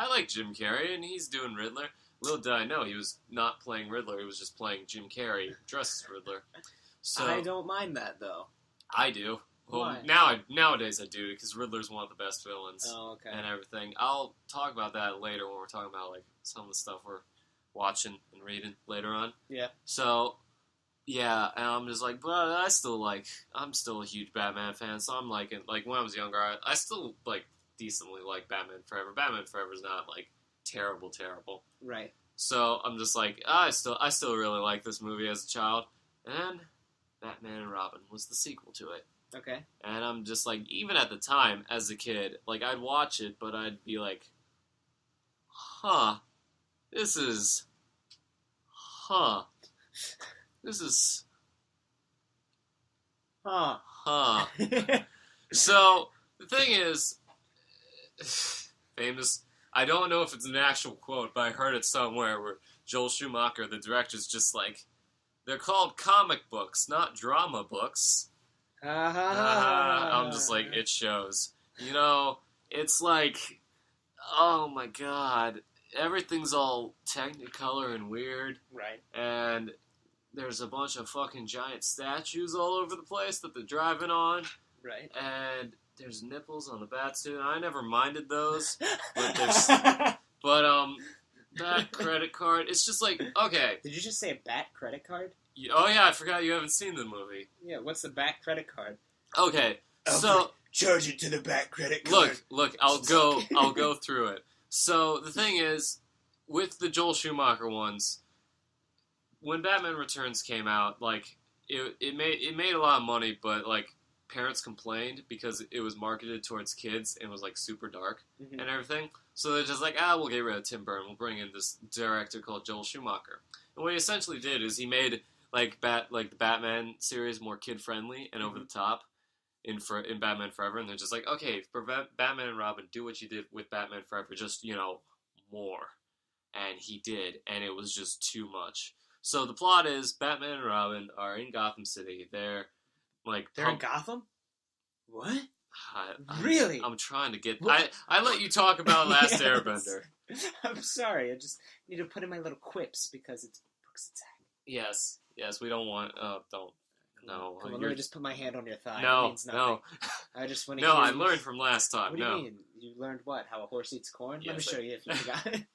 like Jim Carrey, and he's doing Riddler. Little did I know he was not playing Riddler. He was just playing Jim Carrey dressed as Riddler. So I don't mind that, though. I do. Well, why? Nowadays I do, because Riddler's one of the best villains. Oh, okay. And everything. I'll talk about that later when we're talking about, like, some of the stuff we're watching and reading later on. Yeah. So, yeah, and I'm just like, but I'm still a huge Batman fan, so I'm like when I was younger, I still, like, decently like Batman Forever. Batman Forever is not, like, terrible. Right. So, I'm just like, I still really like this movie as a child. And Batman and Robin was the sequel to it. Okay. And I'm just like, even at the time, as a kid, like, I'd watch it, but I'd be like, this is, So, the thing is, famous, I don't know if it's an actual quote, but I heard it somewhere where Joel Schumacher, the director's just like, they're called comic books, not drama books. I'm just like, it shows. You know, it's like, oh my god, everything's all technicolor and weird. Right. And there's a bunch of fucking giant statues all over the place that they're driving on. Right. And there's nipples on the Batsuit, and I never minded those. But that credit card, it's just like, okay. Did you just say a bat credit card? Oh yeah, I forgot you haven't seen the movie. Yeah, what's the bat credit card? Okay, so charge it to the bat credit card. Look, I'll go through it. So the thing is, with the Joel Schumacher ones, when Batman Returns came out, like it made a lot of money, but like parents complained because it was marketed towards kids and was like super dark Mm-hmm. and everything. So they're just like, we'll get rid of Tim Burton. We'll bring in this director called Joel Schumacher. And what he essentially did is he made like the Batman series more kid friendly and over the top in Batman Forever. And they're just like, okay, for Batman and Robin, do what you did with Batman Forever, just more. And he did, and it was just too much. So the plot is Batman and Robin are in Gotham City. They're in Gotham? What? Really? I'm trying to get... I let you talk about Last Airbender. I'm sorry. I just need to put in my little quips because it's Brooks and Zach. Yes. We don't want... don't. No. Come on, let me just put my hand on your thigh. No, it means nothing. no. I just want to No, I learned from last time. What do you mean? You learned what? How a horse eats corn? Yes, Let me show you if you forgot it.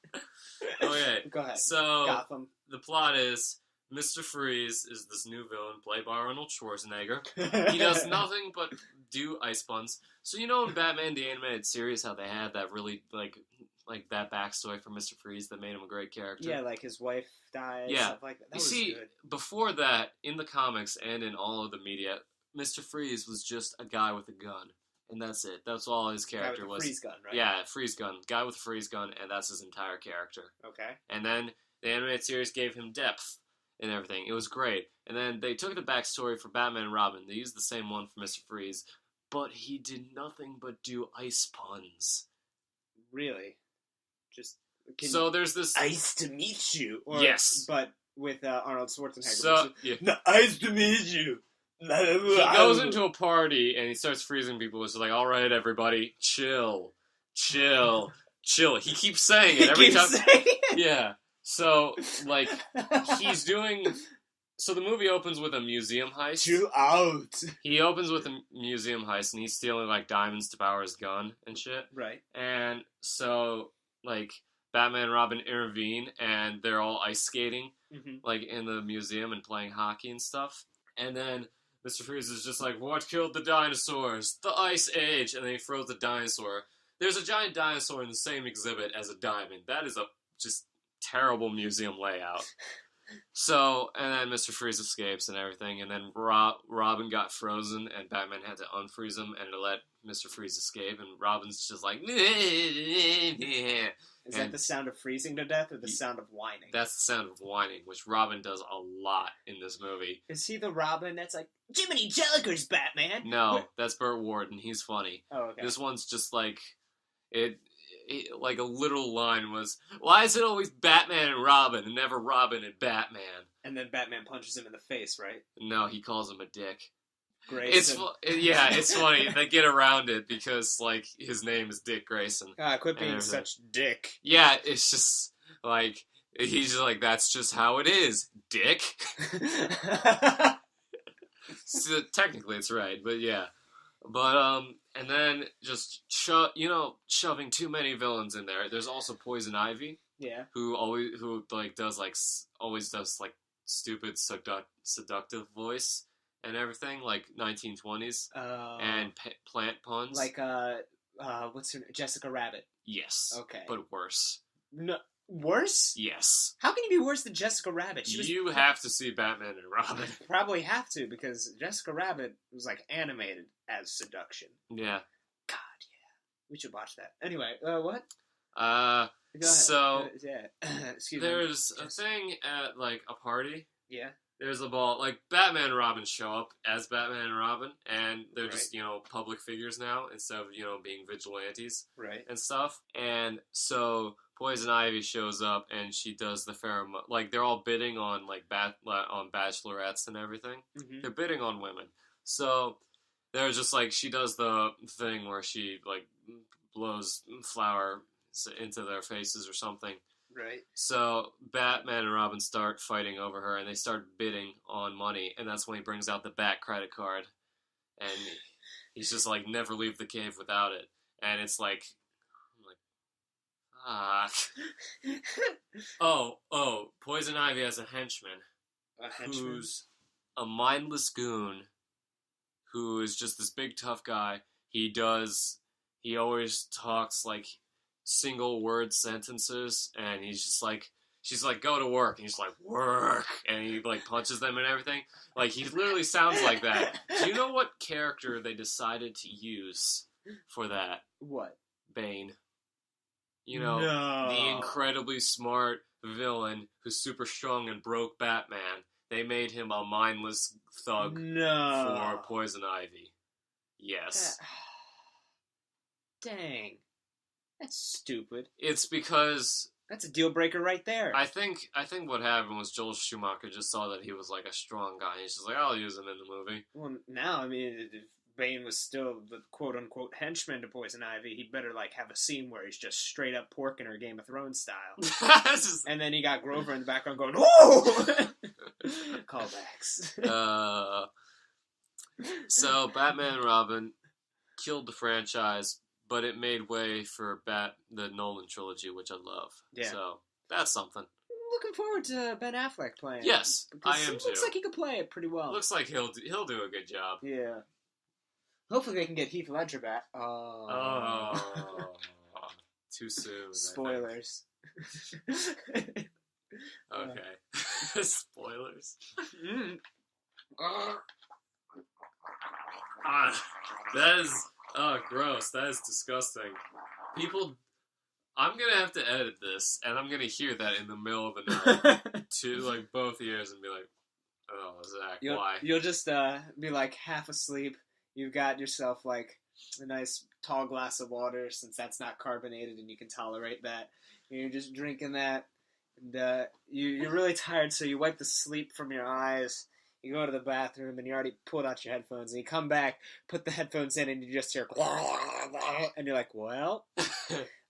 Okay. Go ahead. So, Gotham. The plot is... Mr. Freeze is this new villain played by Arnold Schwarzenegger. He does nothing but do ice puns. So in Batman the Animated Series how they had that really like that backstory for Mr. Freeze that made him a great character? Yeah, like his wife died, stuff like that. That was good. Before that, in the comics and in all of the media, Mr. Freeze was just a guy with a gun. And that's it. That's all his character was. Freeze gun, right? Yeah, freeze gun. Guy with a freeze gun, and that's his entire character. Okay. And then the animated series gave him depth and everything. It was great. And then they took the backstory for Batman and Robin. They used the same one for Mr. Freeze, but he did nothing but do ice puns. Really? So there's this... Nice to meet you. Yes. But with Arnold Schwarzenegger. So, yeah. Nice to meet you. He goes into a party and he starts freezing people. It's like, all right, everybody, chill. He keeps saying it every time. Yeah. So, like, he's doing... So the movie opens with a museum heist. Chill out. He opens with a museum heist, and he's stealing, like, diamonds to power his gun and shit. Right. And so, like, Batman and Robin intervene, and they're all ice skating, like, in the museum and playing hockey and stuff. And then Mr. Freeze is just like, what killed the dinosaurs? The Ice Age. And then he throws the dinosaur. There's a giant dinosaur in the same exhibit as a diamond. That is a just terrible museum layout. So, and then Mr. Freeze escapes and everything, and then Robin got frozen, and Batman had to unfreeze him and to let Mr. Freeze escape, and Robin's just like... Is that the sound of freezing to death, or the sound of whining? That's the sound of whining, which Robin does a lot in this movie. Is he the Robin that's like, Jiminy Jellikers, Batman? No, that's Burt Ward, and he's funny. Oh, okay. This one's just like... It like a literal line was, why is it always Batman and Robin and never Robin and Batman? And then Batman punches him in the face, right? No, he calls him a dick. Grayson. It's funny. They get around it because, like, his name is Dick Grayson. Quit being such dick. Yeah, it's just, like, he's just like, that's just how it is, dick. So, technically it's right, but yeah. But, and then just, shoving too many villains in there. There's also Poison Ivy. Yeah. Who always does stupid seductive voice and everything, like 1920s. And plant puns. Like, what's her name? Jessica Rabbit. Yes. Okay. But worse. No. Worse? Yes. How can you be worse than Jessica Rabbit? You have to see Batman and Robin. Probably have to, because Jessica Rabbit was, like, animated as seduction. Yeah. God, yeah. We should watch that. Anyway, what? Go ahead. So, Excuse me. there's a thing at, like, a party. Yeah. There's a ball, like, Batman and Robin show up as Batman and Robin, and they're just, public figures now, instead of, being vigilantes. Right. And stuff. And so Poison Ivy shows up, and she does the pheromone, like, they're all bidding on, like, on bachelorettes and everything. Mm-hmm. They're bidding on women. So they're just, like, she does the thing where she, like, blows flour into their faces or something. Right. So Batman and Robin start fighting over her, and they start bidding on money, and that's when he brings out the Bat credit card, and he's just like, never leave the cave without it. And it's like, Poison Ivy has a henchman. Who's a mindless goon, who is just this big tough guy. He always talks like single word sentences, and he's just like, she's like, go to work, and he's like, work, and he like punches them and everything. Like, he literally sounds like that. Do you know what character they decided to use for that? What? Bane. You know, the incredibly smart villain who's super strong and broke Batman. They made him a mindless thug for Poison Ivy. Yes. Dang. That's stupid. It's because... That's a deal breaker right there. I think what happened was Joel Schumacher just saw that he was like a strong guy. He's just like, I'll use him in the movie. Well, now, I mean, if Bane was still the quote-unquote henchman to Poison Ivy, he'd better, like, have a scene where he's just straight up porking her Game of Thrones style. And then he got Grover in the background going, "Whoa!" Callbacks. So, Batman and Robin killed the franchise, but it made way for the Nolan trilogy, which I love. Yeah. So, that's something. Looking forward to Ben Affleck playing. Yes, I am too. Looks like he could play it pretty well. Looks like he'll do a good job. Yeah. Hopefully they can get Heath Ledger back. Too soon. Spoilers. Okay. Spoilers. That is... Oh, gross. That is disgusting. People... I'm gonna have to edit this, and I'm gonna hear that in the middle of the night to, like, both ears and be like, oh, Zach, why? You'll just be, like, half asleep. You've got yourself, like, a nice tall glass of water, since that's not carbonated and you can tolerate that. And you're just drinking that, and you're really tired, so you wipe the sleep from your eyes. You go to the bathroom, and you already pulled out your headphones, and you come back, put the headphones in, and you just hear, and you're like, well...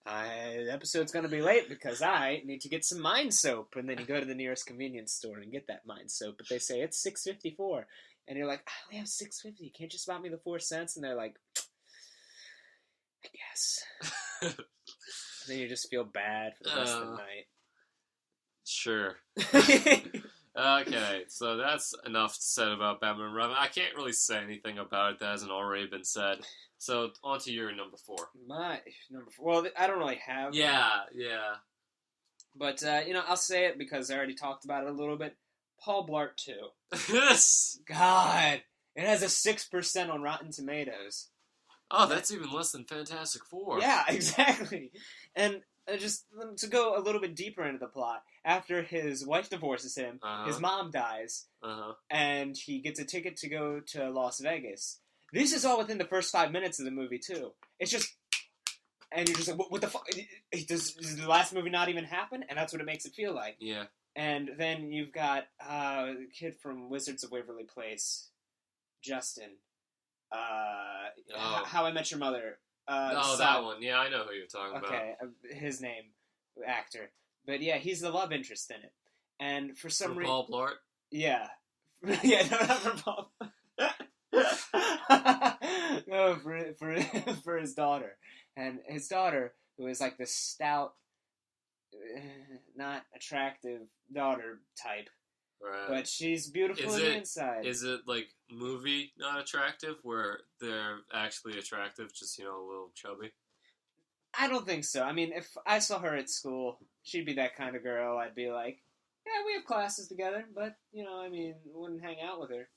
the episode's going to be late because I need to get some Mind Soap. And then you go to the nearest convenience store and get that Mind Soap. But they say it's $6.54. And you're like, I only have $6.50. You can't just spot me the 4 cents? And they're like, I guess. And then you just feel bad for the rest of the night. Sure. Okay, so that's enough said about Batman and Robin. I can't really say anything about it that hasn't already been said. So, on to your number 4. My number 4. Well, I don't really have. Yeah. But, I'll say it because I already talked about it a little bit. Paul Blart 2. Yes! God! It has a 6% on Rotten Tomatoes. Oh, that's even less than Fantastic Four. Yeah, exactly. And just to go a little bit deeper into the plot, after his wife divorces him, his mom dies, and he gets a ticket to go to Las Vegas. This is all within the first 5 minutes of the movie, too. It's just... And you're just like, what the fuck? Does the last movie not even happen? And that's what it makes it feel like. Yeah. And then you've got the kid from Wizards of Waverly Place, Justin. How I Met Your Mother. That one. Yeah, I know who you're talking about. Okay, his name, actor. But yeah, he's the love interest in it. And for some reason... Paul Blart? Yeah. Yeah, no, not for Paul. No, for his daughter. And his daughter, who is like the stout, not attractive daughter type. Right. But she's beautiful on the inside. Is it like movie not attractive, where they're actually attractive, just, a little chubby? I don't think so. I mean, if I saw her at school, she'd be that kind of girl. I'd be like, yeah, we have classes together, but, wouldn't hang out with her.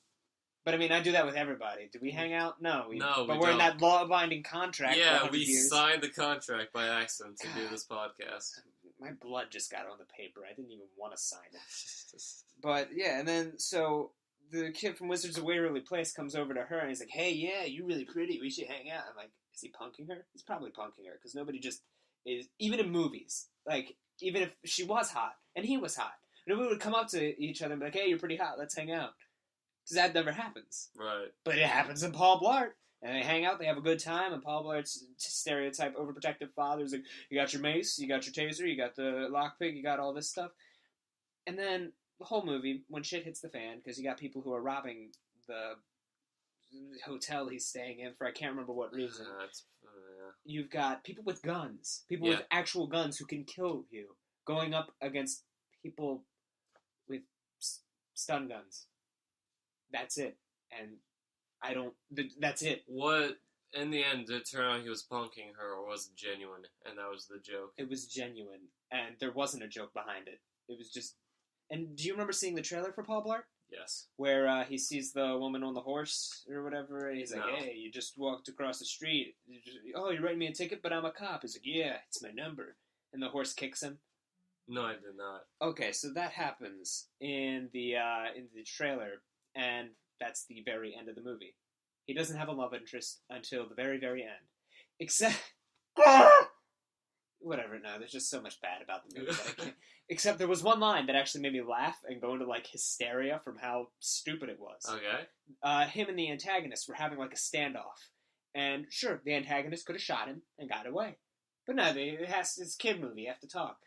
But, I do that with everybody. Do we hang out? No. But we're in that law-abiding contract. Yeah, we signed the contract by accident to do this podcast. My blood just got on the paper. I didn't even want to sign it. But, yeah, and then, so, the kid from Wizards of Waverly Place comes over to her, and he's like, hey, yeah, you're really pretty. We should hang out. I'm like, is he punking her? He's probably punking her, because nobody just is, even in movies, like, even if she was hot, and he was hot, nobody would come up to each other and be like, hey, you're pretty hot, let's hang out. Because that never happens. Right. But it happens in Paul Blart. And they hang out, they have a good time, and Paul Blart's stereotype overprotective father's like, you got your mace, you got your taser, you got the lockpick, you got all this stuff. And then the whole movie, when shit hits the fan, because you got people who are robbing the hotel he's staying in for I can't remember what reason. You've got people with guns, people with actual guns who can kill you, going up against people with stun guns. That's it. And that's it. What, in the end, did it turn out he was punking her, or was it genuine, and that was the joke? It was genuine, and there wasn't a joke behind it. it was just. And do you remember seeing the trailer for Paul Blart? Yes. Where he sees the woman on the horse or whatever, and he's like, No. "Hey, you just walked across the street. Oh, you're writing me a ticket, but I'm a cop." He's like, "Yeah, it's my number." And the horse kicks him. No, I did not. Okay, so that happens in the trailer, and that's the very end of the movie. He doesn't have a love interest until the very, very end. Except... Whatever, no, there's just so much bad about the movie that I can't... Except there was one line that actually made me laugh and go into, like, hysteria from how stupid it was. Okay. Him and the antagonist were having, like, a standoff. And, sure, the antagonist could have shot him and got away. But no, it's a kid movie, you have to talk.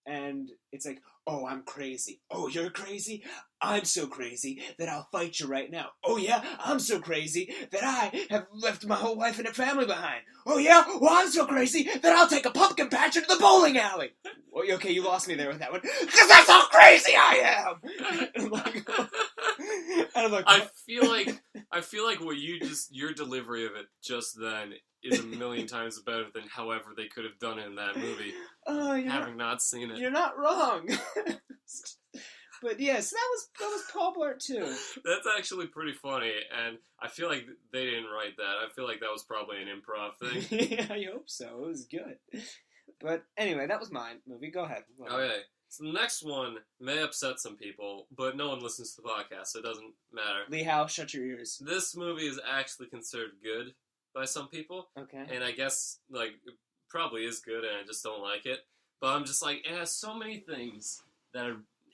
And it's like, oh, I'm crazy. Oh, you're crazy? I'm so crazy that I'll fight you right now. Oh, yeah? I'm so crazy that I have left my whole life and a family behind. Oh, yeah? Well, I'm so crazy that I'll take a pumpkin patch into the bowling alley. Well, okay, you lost me there with that one. Because that's how crazy I am! I feel like your delivery of it just then is a million times better than however they could have done it in that movie. Having not seen it. You're not wrong. But yes, that was Paul Blart too. That's actually pretty funny, and I feel like they didn't write that. I feel like that was probably an improv thing. Yeah, I hope so. It was good. But anyway, that was my movie. Go ahead. Okay. So the next one may upset some people, but no one listens to the podcast, so it doesn't matter. Lee Howe, shut your ears. This movie is actually considered good by some people. Okay. And I guess, like, it probably is good, and I just don't like it. But I'm just like, it has so many things that I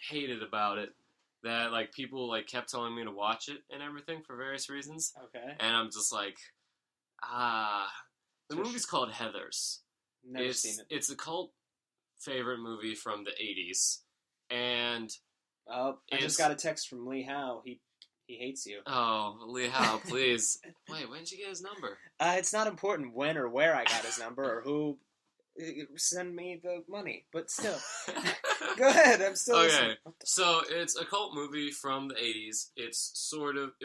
hated about it that, like, people, like, kept telling me to watch it and everything for various reasons. Okay. And I'm just like, The movie's called Heathers. Never seen it. It's a cult favorite movie from the 80s. And... Oh, I just got a text from Lee Howe. He hates you. Oh, Lee Howe, please. Wait, when did you get his number? It's not important when or where I got his number or who send me the money, but still. Go ahead, I'm still listening. So it's a cult movie from the 80s. It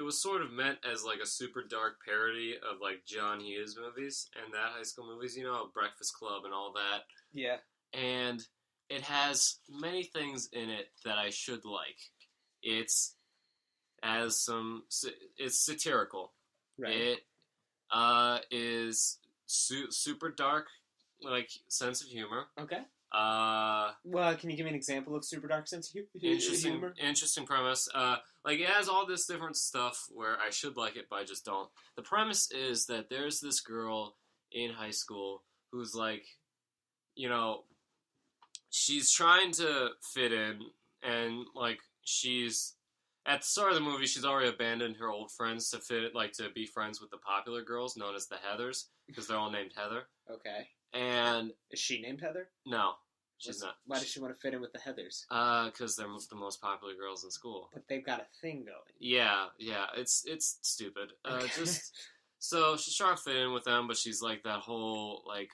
was sort of meant as like a super dark parody of like John Hughes movies and that high school movies, you know, Breakfast Club and all that. Yeah. And it has many things in it that I should like. It's satirical. Right. It is super dark, like, sense of humor. Okay. Well, can you give me an example of super dark sense of humor? Interesting premise. Like, it has all this different stuff where I should like it, but I just don't. The premise is that there's this girl in high school who's, like, you know, she's trying to fit in, and, like, at the start of the movie, she's already abandoned her old friends to be friends with the popular girls, known as the Heathers, because they're all named Heather. Okay. And... Is she named Heather? No, she's not. Why does she want to fit in with the Heathers? Because they're the most popular girls in school. But they've got a thing going. Yeah, it's stupid. So she's trying to fit in with them, but she's like that whole, like,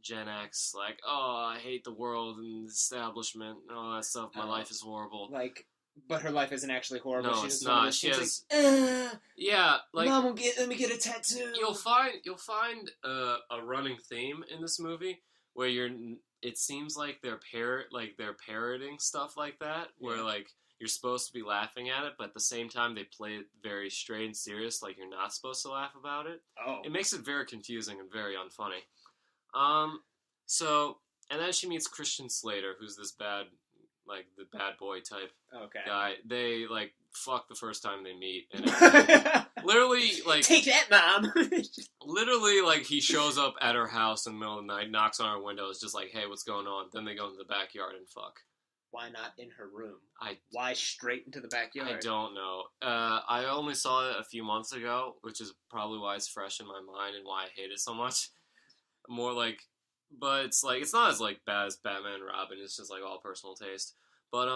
Gen X, like, oh, I hate the world and the establishment and all that stuff. My life is horrible. Like... But her life isn't actually horrible. No, it's not. She has... like, yeah, like... Mom, let me get a tattoo. You'll find a running theme in this movie where it seems like they're parroting stuff like that, where, like, you're supposed to be laughing at it, but at the same time they play it very straight and serious, like you're not supposed to laugh about it. Oh. It makes it very confusing and very unfunny. And then she meets Christian Slater, who's this bad boy type guy. They, like, fuck the first time they meet. And literally, like... Take that, Mom! Literally, like, he shows up at her house in the middle of the night, knocks on her window, is just like, hey, what's going on? Then they go into the backyard and fuck. Why not in her room? Why straight into the backyard? I don't know. I only saw it a few months ago, which is probably why it's fresh in my mind and why I hate it so much. More like... But it's like, it's not as, like, bad as Batman and Robin. It's just, like, all personal taste. But,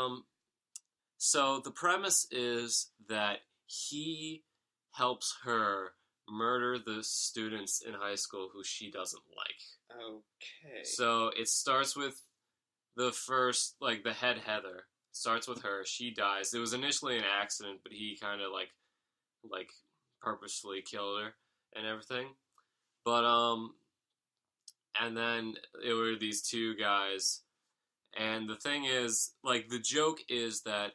so the premise is that he helps her murder the students in high school who she doesn't like. Okay. So it starts with the first, like, the head Heather. Starts with her. She dies. It was initially an accident, but he kind of, like, purposefully killed her and everything. But, and then it were these two guys, And the thing is, like, the joke is that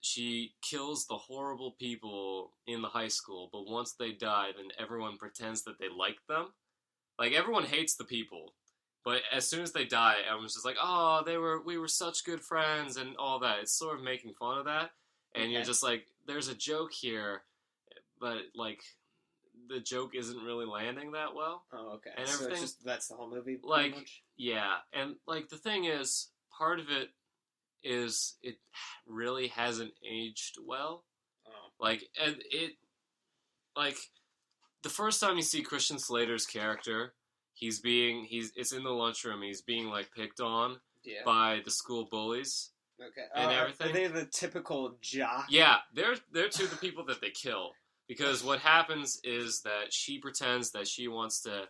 she kills the horrible people in the high school, but once they die, then everyone pretends that they like them. Like, everyone hates the people, but as soon as they die, everyone's just like, oh, we were such good friends and all that. It's sort of making fun of that, and you're just like, there's a joke here, but, like, the joke isn't really landing that well. Oh, okay. And so everything, that's the whole movie, like, much? yeah, and, like, the thing is, part of it is it really hasn't aged well. Oh. Like, and like, the first time you see Christian Slater's character, it's in the lunchroom, he's being, like, picked on by the school bullies. Okay. And everything. Are they the typical jock? Yeah, they're two of the people that they kill. Because what happens is that she pretends that she wants to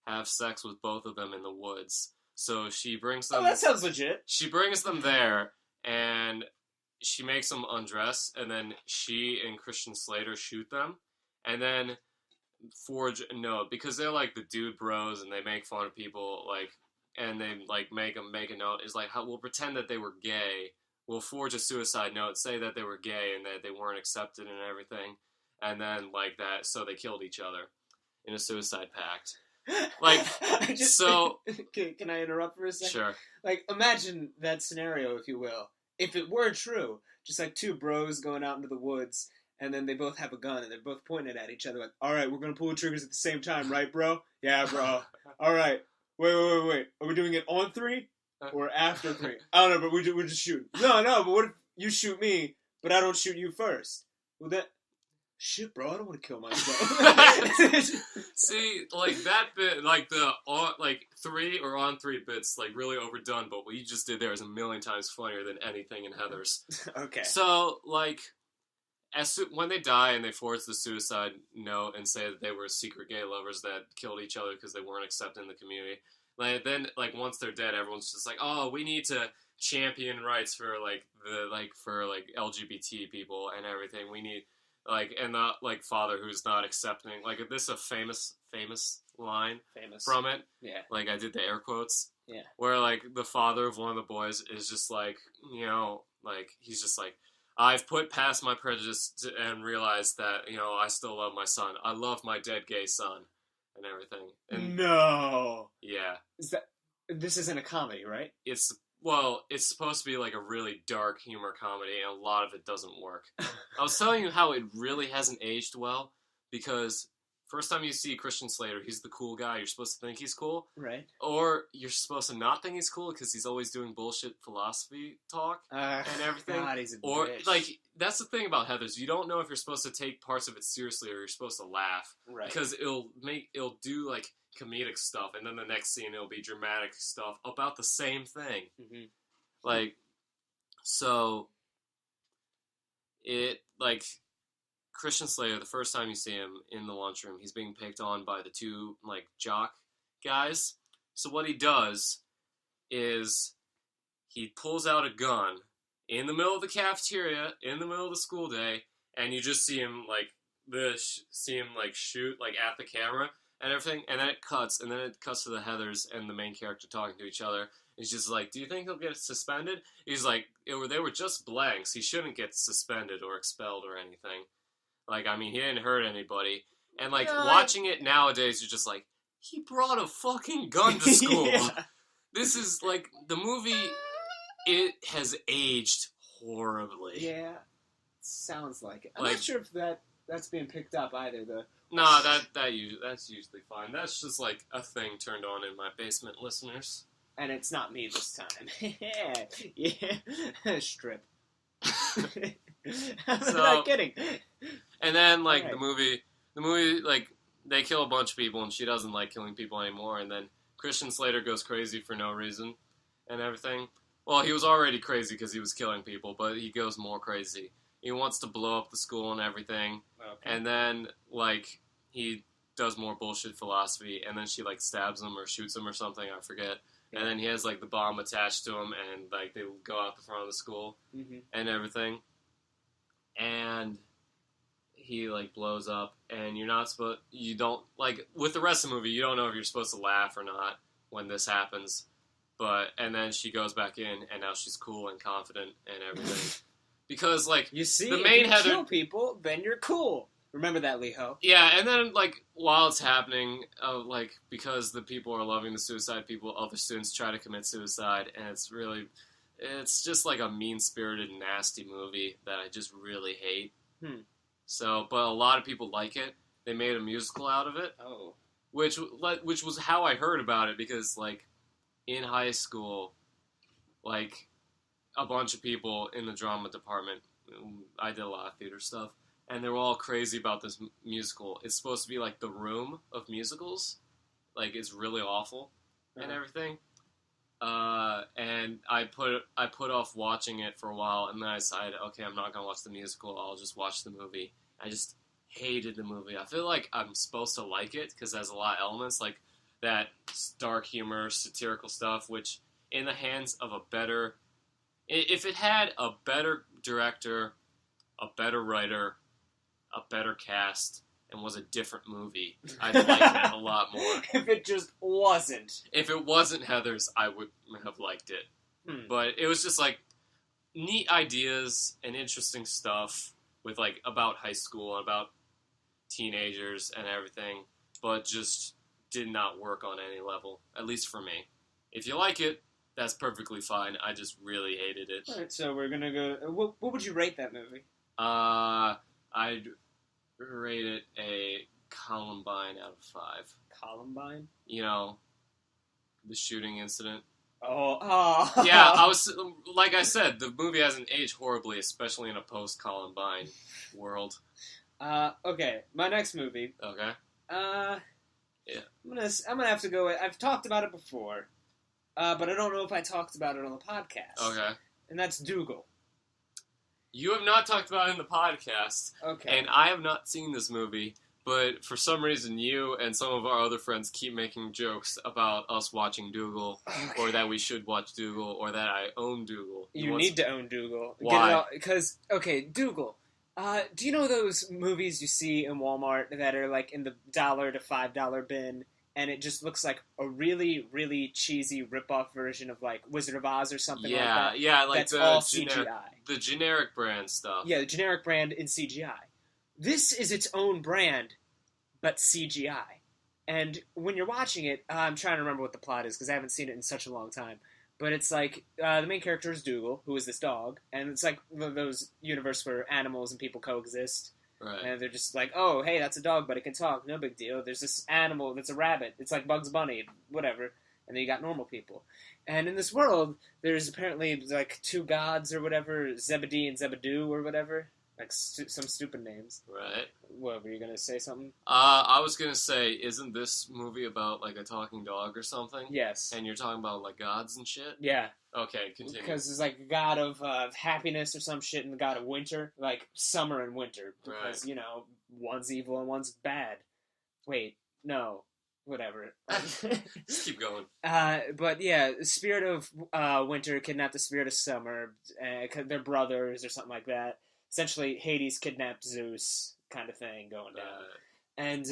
have sex with both of them in the woods. So she brings them... Oh, that sounds legit. She brings them there, and she makes them undress, and then she and Christian Slater shoot them, and then forge a note, because they're, like, the dude bros, and they make fun of people, like, and they, like, make them make a note, is like, we'll pretend that they were gay, we'll forge a suicide note, say that they were gay, and that they weren't accepted and everything, and then, like, that, so they killed each other in a suicide pact. Like, Can I interrupt for a second? Sure. Like, imagine that scenario, if you will. If it were true, just like two bros going out into the woods, and then they both have a gun, and they're both pointing at each other, like, all right, we're going to pull the triggers at the same time, right, bro? Yeah, bro. All right. Wait. Are we doing it on 3 or after 3? I don't know, but we're just shooting. No, but what if you shoot me, but I don't shoot you first? Well, that... Shit, bro, I don't want to kill myself. See, like, that bit, like, the, like, 3 or on 3 bits, like, really overdone, but what you just did there is a million times funnier than anything in Heathers. Okay. So, like, when they die and they forge the suicide note and say that they were secret gay lovers that killed each other because they weren't accepted in the community, like, then, like, once they're dead, everyone's just like, oh, we need to champion rights for, like, LGBT people and everything. We need... Like, and the, like, father who's not accepting, like, this is a famous line from it. Yeah. Like, I did the air quotes. Yeah. Where, like, the father of one of the boys is just like, you know, like, he's just like, I've put past my prejudice and realized that, you know, I still love my son. I love my dead gay son. And everything. And, no! Yeah. This isn't a comedy, right? Well, it's supposed to be like a really dark humor comedy, and a lot of it doesn't work. I was telling you how it really hasn't aged well, because first time you see Christian Slater, he's the cool guy, you're supposed to think he's cool. Right. Or you're supposed to not think he's cool, because he's always doing bullshit philosophy talk and everything. God, he's a or, bitch. like, that's the thing about Heathers, you don't know if you're supposed to take parts of it seriously, or you're supposed to laugh. Right. Because it'll do, like, comedic stuff, and then the next scene it'll be dramatic stuff about the same thing. Mm-hmm. Like, so it, like, Christian Slater, the first time you see him in the lunchroom, he's being picked on by the two, like, jock guys. So what he does is he pulls out a gun in the middle of the cafeteria, in the middle of the school day, and you just see him, like, shoot, like, at the camera and everything, and then it cuts to the Heathers and the main character talking to each other. He's just like, do you think he'll get suspended? He's like, they were just blanks. He shouldn't get suspended or expelled or anything. Like, I mean, he didn't hurt anybody. And, like, watching it nowadays, you're just like, he brought a fucking gun to school. Yeah. This is, like, the movie, it has aged horribly. Yeah, sounds like it. I'm not sure if that's being picked up either, though. No, that's usually fine. That's just, like, a thing turned on in my basement, listeners. And it's not me this time. Yeah. Strip. I'm not kidding. And then, like, right. the movie, like, they kill a bunch of people, and she doesn't like killing people anymore, and then Christian Slater goes crazy for no reason and everything. Well, he was already crazy because he was killing people, but he goes more crazy. He wants to blow up the school and everything, and then, like, he does more bullshit philosophy, and then she, like, stabs him or shoots him or something, I forget. Yeah. And then he has, like, the bomb attached to him, and, like, they go out the front of the school and everything. And he, like, blows up, and you don't, like, with the rest of the movie, you don't know if you're supposed to laugh or not when this happens. and then she goes back in, and now she's cool and confident and everything. Because, like, You see, the main if you kill people, then you're cool. Remember that, Leho. Yeah, and then, like, while it's happening, like, because the people are loving the suicide people, other students try to commit suicide, and it's just, like, a mean-spirited, nasty movie that I just really hate. So, but a lot of people like it. They made a musical out of it. Oh. Which was how I heard about it, because, like, in high school, like, a bunch of people in the drama department, I did a lot of theater stuff, and they were all crazy about this musical. It's supposed to be like The Room of musicals. Like, it's really awful and everything. And I put off watching it for a while, and then I decided, okay, I'm not going to watch the musical, I'll just watch the movie. I just hated the movie. I feel like I'm supposed to like it, because it has a lot of elements, like that dark humor, satirical stuff, which, in the hands of a better... If it had a better director, a better writer, a better cast, and was a different movie, I'd like it a lot more. If it just wasn't. If it wasn't Heather's, I would have liked it. But it was just, like, neat ideas and interesting stuff with, like, about high school and about teenagers and everything, but just did not work on any level, at least for me. If you like it, that's perfectly fine. I just really hated it. Alright, so we're gonna go... What would you rate that movie? I'd rate it a Columbine out of 5. Columbine? You know, the shooting incident. Oh. Yeah, like I said, the movie hasn't aged horribly, especially in a post-Columbine world. Okay, my next movie. Okay. Yeah. I'm gonna have to go with... I've talked about it before. But I don't know if I talked about it on the podcast. Okay. And that's Dougal. You have not talked about it in the podcast. Okay. And I have not seen this movie, but for some reason you and some of our other friends keep making jokes about us watching Dougal, or that we should watch Dougal, or that I own Dougal. You need to own Dougal. Why? Because, okay, Dougal. Do you know those movies you see in Walmart that are like in the $1 to $5 bin? And it just looks like a really, really cheesy rip-off version of, like, Wizard of Oz or something like that. Yeah, like that's the all generic, CGI. The generic brand stuff. Yeah, the generic brand in CGI. This is its own brand, but CGI. And when you're watching it, I'm trying to remember what the plot is, because I haven't seen it in such a long time. But it's like, the main character is Dougal, who is this dog, and it's like those universe where animals and people coexist. Right. And they're just like, oh, hey, that's a dog, but it can talk. No big deal. There's this animal that's a rabbit. It's like Bugs Bunny, whatever. And then you got normal people. And in this world, there's apparently like 2 gods or whatever, Zebedee and Zebedoo or whatever. Like some stupid names. Right. What, were you going to say something? I was going to say, isn't this movie about like a talking dog or something? Yes. And you're talking about like gods and shit? Yeah. Okay, continue. Because there's like a god of happiness or some shit and the god of winter. Like summer and winter. Because, you know, one's evil and one's bad. Wait, no. Whatever. Just keep going. But yeah, the spirit of winter kidnapped the spirit of summer. They're brothers or something like that. Essentially, Hades kidnapped Zeus, kind of thing going down. And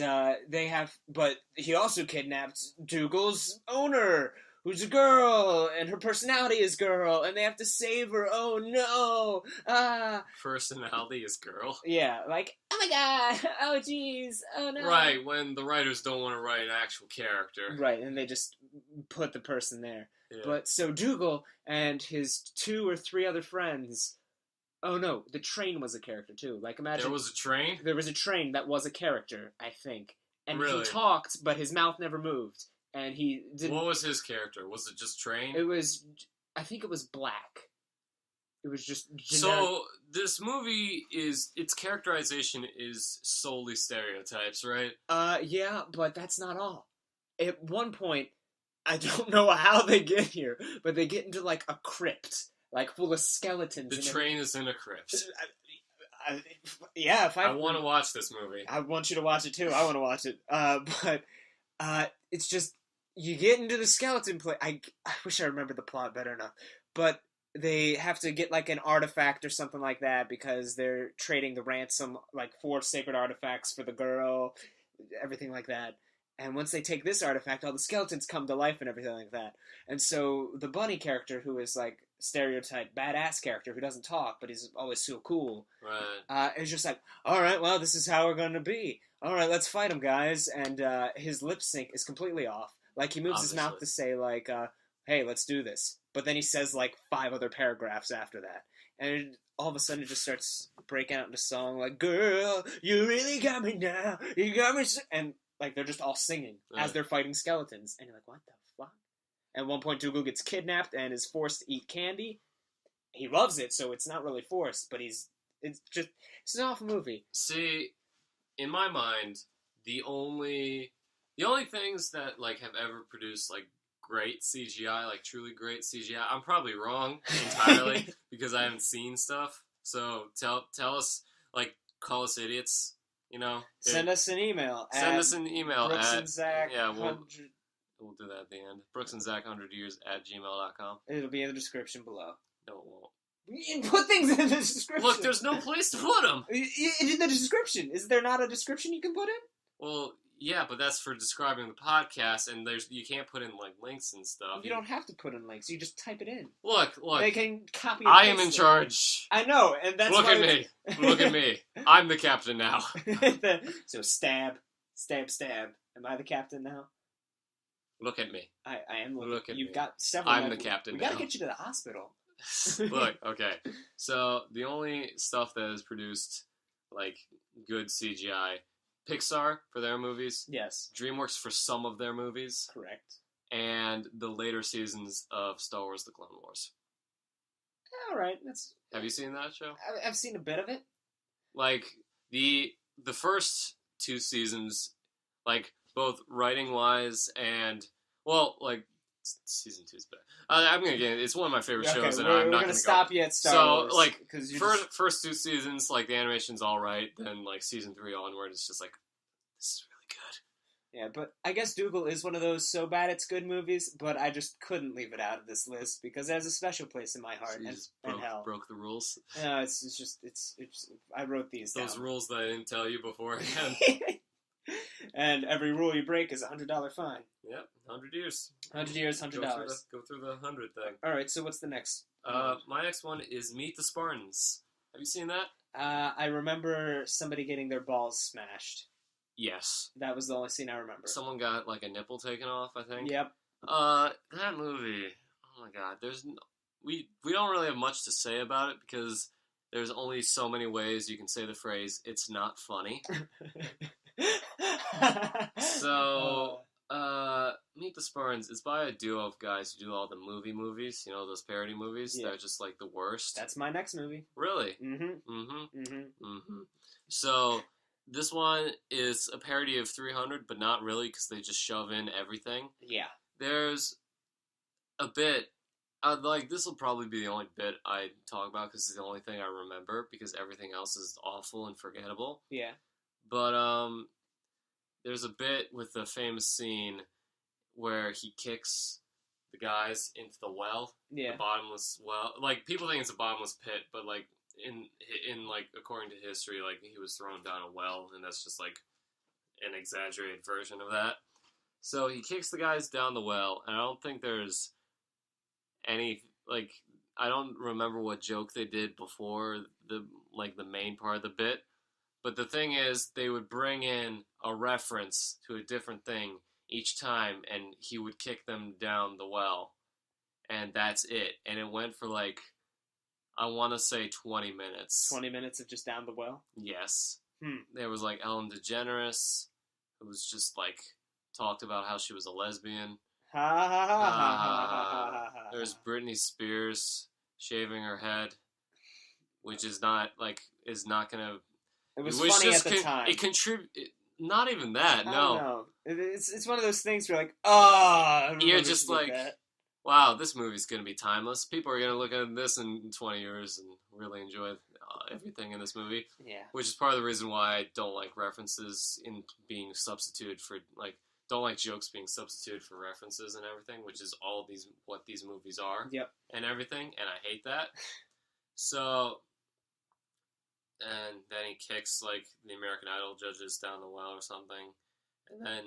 but he also kidnapped Dougal's owner, who's a girl, and her personality is girl, and they have to save her. Oh no! Personality is girl? Yeah, like, oh my god, oh jeez, oh no. Right, when the writers don't want to write an actual character. Right, and they just put the person there. Yeah. But so Dougal and his 2 or 3 other friends... Oh no, the train was a character too. Like, imagine there was a train. There was a train that was a character, I think, and really? He talked, but his mouth never moved, and he didn't. What was his character? Was it just train? It was, I think it was black. It was just generic. So this movie its characterization is solely stereotypes, right? Yeah, but that's not all. At one point, I don't know how they get here, but they get into like a crypt. Like, full of skeletons. The train is in a crypt. Yeah, I want to watch this movie. I want you to watch it, too. I want to watch it. But it's just, you get into the skeleton place. I wish I remembered the plot better enough. But they have to get, like, an artifact or something like that because they're trading the ransom, like, 4 sacred artifacts for the girl, everything like that. And once they take this artifact, all the skeletons come to life and everything like that. And so the bunny character, who is like stereotype badass character who doesn't talk but he's always so cool, Right. is just like, all right, well, this is how we're going to be. All right, let's fight him, guys. And his lip sync is completely off. Like, he moves his mouth to say, like, hey, let's do this. But then he says, like, 5 other paragraphs after that. And all of a sudden it just starts breaking out into song, like, girl, you really got me now. You got me. And, like, they're just all singing as they're fighting skeletons. And you're like, what the fuck? At one point, Dougal gets kidnapped and is forced to eat candy. He loves it, so it's not really forced, but it's an awful movie. See, in my mind, the only things that, like, have ever produced, like, great CGI, like, truly great CGI, I'm probably wrong entirely, because I haven't seen stuff, so tell us, like, call us idiots, you know? Send us an email. Send us an email Brooks and Zach. Yeah, we'll do that at the end. Brooks and Zach 100 years at gmail.com. It'll be in the description below. No, it won't. You put things in the description. Look, there's no place to put them. In the description. Is there not a description you can put in? Well, yeah, but that's for describing the podcast, and you can't put in, like, links and stuff. You don't have to put in links. You just type it in. Look. They can copy. I am in charge. I know, and that's Look at me. Look at me. I'm the captain now. So stab. Am I the captain now? Look at me. I am. Look at You've me. got several. I'm the captain We now. gotta get you to the hospital. Look, okay. So the only stuff that is produced, like, good CGI, Pixar for their movies. Yes. DreamWorks for some of their movies. Correct. And the later seasons of Star Wars: The Clone Wars. All right. Have you seen that show? I've seen a bit of it. Like, the first 2 seasons, like, both writing-wise and, well, like, season 2 is better. I'm gonna get it. It's one of my favorite shows, and I'm not gonna stop you at Star Wars. So, like, because first 2 seasons, like, the animation's all right. Then, like, season 3 onward, it's just like, this is really good. Yeah, but I guess Dougal is one of those so bad it's good movies, but I just couldn't leave it out of this list because it has a special place in my heart So and hell. Broke the rules. No, it's just I wrote these Those down. rules that I didn't tell you beforehand. And every rule you break is a $100 fine. Yep, 100 years. 100 years, $100. Go through the 100 thing. All right, so what's the next? My next one is Meet the Spartans. Have you seen that? I remember somebody getting their balls smashed. Yes. That was the only scene I remember. Someone got, like, a nipple taken off, I think. Yep. That movie. Oh my god. We don't really have much to say about it because there's only so many ways you can say the phrase "it's not funny." So, Meet the Spartans is by a duo of guys who do all the movies, you know, those parody movies. Yeah. They're just, like, the worst. That's my next movie. Really? So, this one is a parody of 300, but not really, because they just shove in everything. Yeah. There's a bit, this will probably be the only bit I talk about, because it's the only thing I remember, because everything else is awful and forgettable. Yeah. But, there's a bit with the famous scene where he kicks the guys into the well. Yeah. The bottomless well. Like, people think it's a bottomless pit, but, like, in like, according to history, like, he was thrown down a well, and that's just, like, an exaggerated version of that. So he kicks the guys down the well, and I don't think there's any, like, I don't remember what joke they did before the main part of the bit. But the thing is, they would bring in a reference to a different thing each time, and he would kick them down the well. And that's it. And it went for, like, I want to say 20 minutes. 20 minutes of just down the well? Yes. There was, like, Ellen DeGeneres, who was just, like, talked about how she was a lesbian. There's Britney Spears shaving her head, which is not gonna... It was funny at the time. It contributed... Not even that, no. No. It's one of those things where you're like, oh... You're just like, wow, this movie's going to be timeless. People are going to look at this in 20 years and really enjoy everything in this movie. Yeah. Which is part of the reason why I don't like references in being substituted for, like, don't like jokes being substituted for references and everything, which is what these movies are. Yep. And everything, and I hate that. So... And then he kicks, like, the American Idol judges down the well or something. And then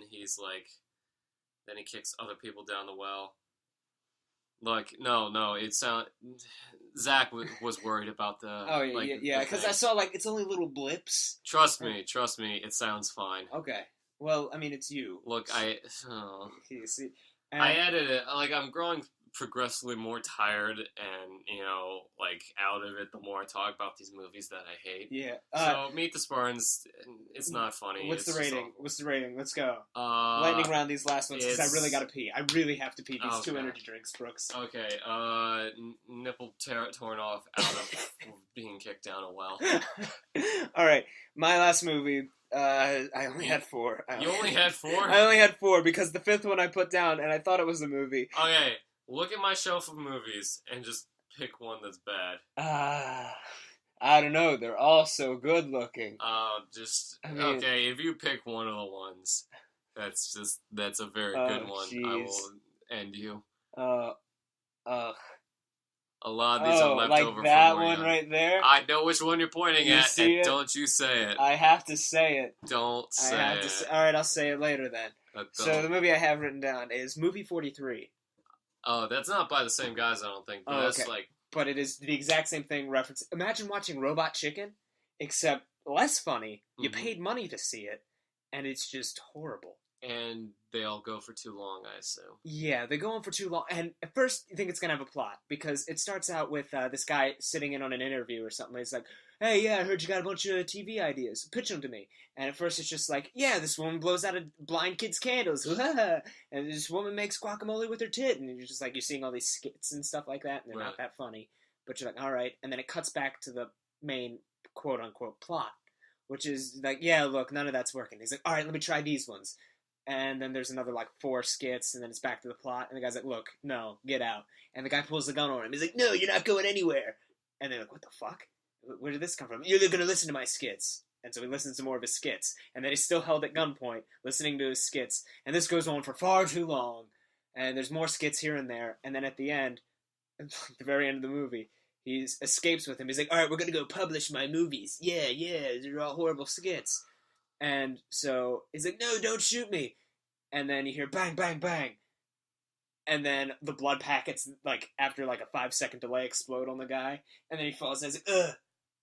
then he kicks other people down the well. Like, no, Zach was worried about the... Oh, yeah, because I saw, it's only little blips. Trust me, it sounds fine. Okay. Well, I mean, it's you. Look, You see, I added it. I'm growing progressively more tired and, out of it the more I talk about these movies that I hate. Yeah. So, Meet the Spartans, it's not funny. What's the rating? Let's go. Lightning round these last ones, because I really gotta pee. I really have to pee these 2 energy drinks, Brooks. Okay, nipple torn off out of being kicked down a well. Alright, my last movie... I only had 4. You only had 4? I only had 4 because the 5th one I put down and I thought it was a movie. Okay, look at my shelf of movies and just pick one that's bad. I don't know. They're all so good looking. Okay, if you pick one of the ones, that's a very good one. Geez. I will end you. A lot of these are left over from that one right there? I know which one you're pointing at, and it? Don't you say it. I have to say it. Don't say it. Alright, I'll say it later then. So the movie I have written down is Movie 43. Oh, that's not by the same guys, I don't think. But that's okay. But it is the exact same thing reference. Imagine watching Robot Chicken, except less funny. You paid money to see it, and it's just horrible. And they all go for too long, I assume. Yeah, they go on for too long. And at first, you think it's going to have a plot, because it starts out with this guy sitting in on an interview or something. He's like, hey, yeah, I heard you got a bunch of TV ideas. Pitch them to me. And at first, it's just like, yeah, this woman blows out a blind kid's candles. And this woman makes guacamole with her tit. And you're just like, you're seeing all these skits and stuff like that, and they're not that funny. But you're like, all right. And then it cuts back to the main quote-unquote plot, which is like, yeah, look, none of that's working. He's like, all right, let me try these ones. And then there's another, 4 skits, and then it's back to the plot, and the guy's like, look, no, get out. And the guy pulls the gun on him. He's like, no, you're not going anywhere. And they're like, what the fuck? Where did this come from? You're going to listen to my skits. And so he listens to more of his skits. And then he's still held at gunpoint, listening to his skits. And this goes on for far too long. And there's more skits here and there. And then at the end, at the very end of the movie, he escapes with him. He's like, all right, we're going to go publish my movies. Yeah, they're all horrible skits. And so he's like, no, don't shoot me. And then you hear bang, bang, bang. And then the blood packets, after a 5-second delay, explode on the guy. And then he falls and he's like, ugh,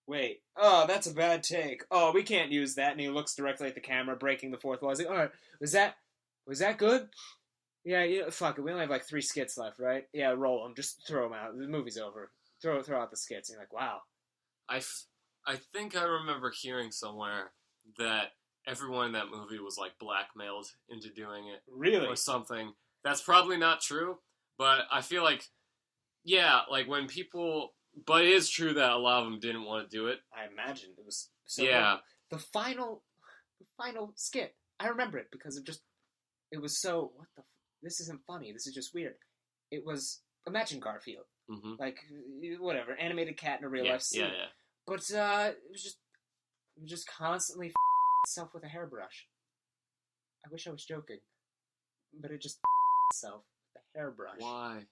wait. Oh, that's a bad take. Oh, we can't use that. And he looks directly at the camera, breaking the fourth wall. He's like, all right, was that good? Yeah, fuck it. We only have 3 skits left, right? Yeah, roll them. Just throw them out. The movie's over. Throw out the skits. And you're like, wow. I think I remember hearing somewhere that everyone in that movie was blackmailed into doing it. Really? Or something. That's probably not true, but I feel when people... But it is true that a lot of them didn't want to do it. I imagine. It was so... Yeah. The final skit, I remember it because it was so... What the... This isn't funny. This is just weird. It was... Imagine Garfield. Mm-hmm. Whatever. Animated cat in a real life scene. Yeah. But it was just constantly itself with a hairbrush. I wish I was joking, but it just itself with a hairbrush. Why?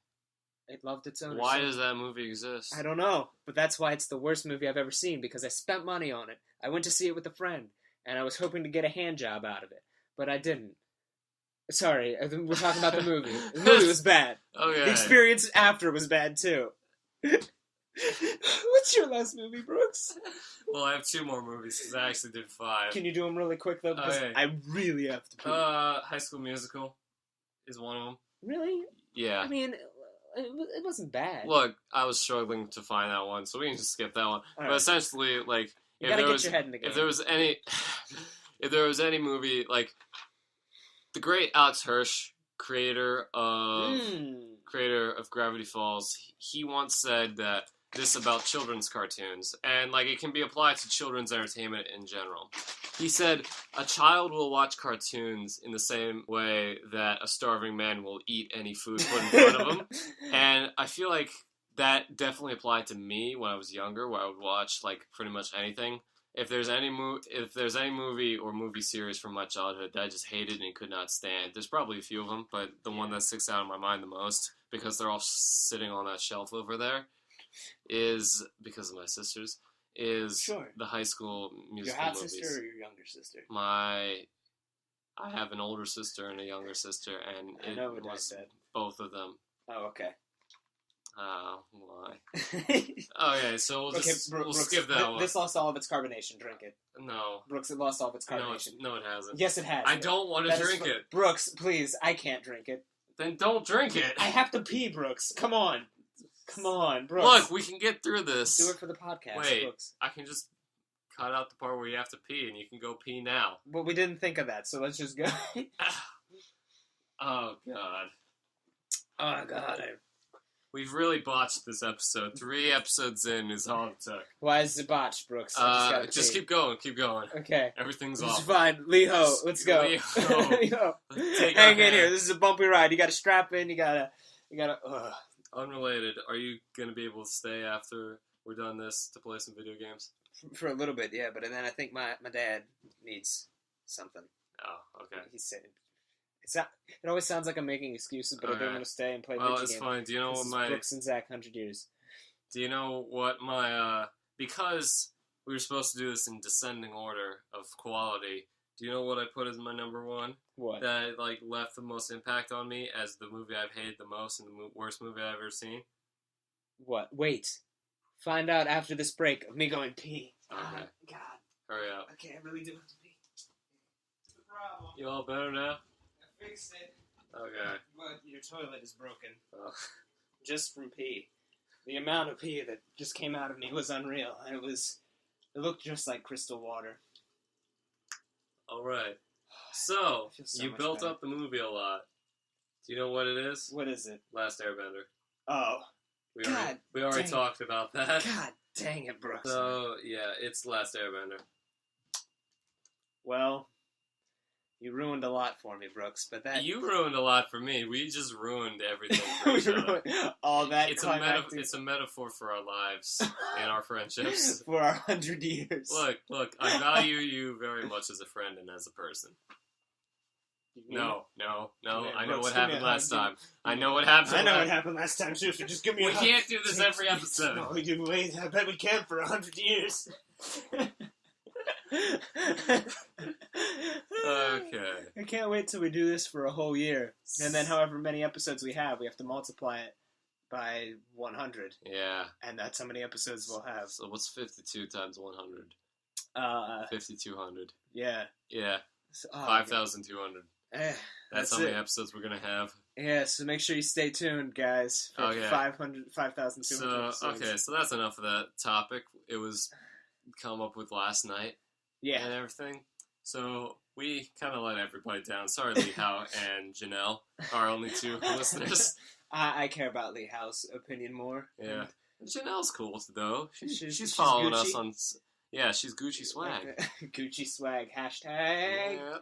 It loved its own. Why does that movie exist? I don't know, but that's why it's the worst movie I've ever seen, because I spent money on it. I went to see it with a friend, and I was hoping to get a hand job out of it, but I didn't. Sorry, we're talking about the movie. The movie was bad. Okay. The experience after was bad, too. What's your last movie, Brooks? Well, I have 2 more movies, because I actually did 5. Can you do them really quick, though? Because I really have to pee. High School Musical is one of them. Really? Yeah. I mean, it wasn't bad. Look, I was struggling to find that one, so we can just skip that one. But essentially, you gotta get your head in the game. If there was any movie, the great Alex Hirsch, creator of Gravity Falls, he once said that this about children's cartoons, and it can be applied to children's entertainment in general. He said, a child will watch cartoons in the same way that a starving man will eat any food put in front of him. And I feel like that definitely applied to me when I was younger, where I would watch pretty much anything. If there's any movie or movie series from my childhood that I just hated and could not stand, there's probably a few of them, but the one that sticks out in my mind the most, because they're all sitting on that shelf over there, is, because of my sisters, is the High School Musical Your hot movies. sister or your younger sister? My I have an older sister and a younger sister, and I know it what Dad was said. both of them. Oh, okay. Why? Okay, so we'll skip that one. This lost all of its carbonation. Drink it. No. Brooks, it lost all of its carbonation. No, it hasn't. Yes, it has. I don't want to drink it. Brooks, please. I can't drink it. Then don't drink it. I have to pee, Brooks. Come on. Come on, Brooks. Look, we can get through this. Let's do it for the podcast, Wait, Brooks. I can just cut out the part where you have to pee, and you can go pee now. But we didn't think of that, so let's just go. Oh, God. Oh, God. We've really botched this episode. 3 episodes in is all it took. Why is it botched, Brooks? Just keep going, Okay. Everything's It's off. fine. Lee-ho, let's go. Lee-ho. Hang in here. This is a bumpy ride. You gotta strap in, you gotta... Unrelated, are you gonna be able to stay after we're done this to play some video games? For a little bit, yeah, but then I think my dad needs something. Oh, okay. He said... It always sounds like I'm making excuses, but I don't want to stay and play video games. Well, it's fine. Do you know what my... Brooks and Zach, 100 years. Do you know what my... because we were supposed to do this in descending order of quality, do you know what I put as my number 1? What? That, left the most impact on me as the movie I've hated the most and the worst movie I've ever seen? What? Wait. Find out after this break of me going pee. Okay. God. Hurry up. Okay, I really do have to pee. It's the problem. You all better now? Fixed it. Okay. But your toilet is broken. Oh. Just from pee. The amount of pee that just came out of me was unreal. It looked just like crystal water. Alright. So, you built better. up the movie a lot. Do you know what it is? What is it? Last Airbender. Oh. We already talked about that. God dang it, Brooks. So, yeah, it's Last Airbender. Well... You ruined a lot for me, Brooks, but that... You ruined a lot for me. We just ruined everything for each other. All that It's a metaphor for our lives and our friendships. For our 100 years. Look, I value you very much as a friend and as a person. No. I know what happened last time. I know what happened last time, too, so just give me a hug. We can't do this every episode. No, wait, I bet we can for 100 years. Okay. I can't wait till we do this for a whole year. And then however many episodes we have to multiply it by 100. Yeah. And that's how many episodes we'll have. So what's 52 times 100? 5,200. Yeah. Yeah. So, 5,200. That's how many episodes we're going to have. Yeah, so make sure you stay tuned, guys, for 5,200 episodes. So that's enough of that topic. It was come up with last night. Yeah. And everything. So we kind of let everybody down. Sorry, Lee Howe and Janelle, our only 2 listeners. I care about Lee Howe's opinion more. Yeah. Janelle's cool, though. She's following us on... Yeah, she's Gucci swag. Gucci swag, hashtag. Yeah.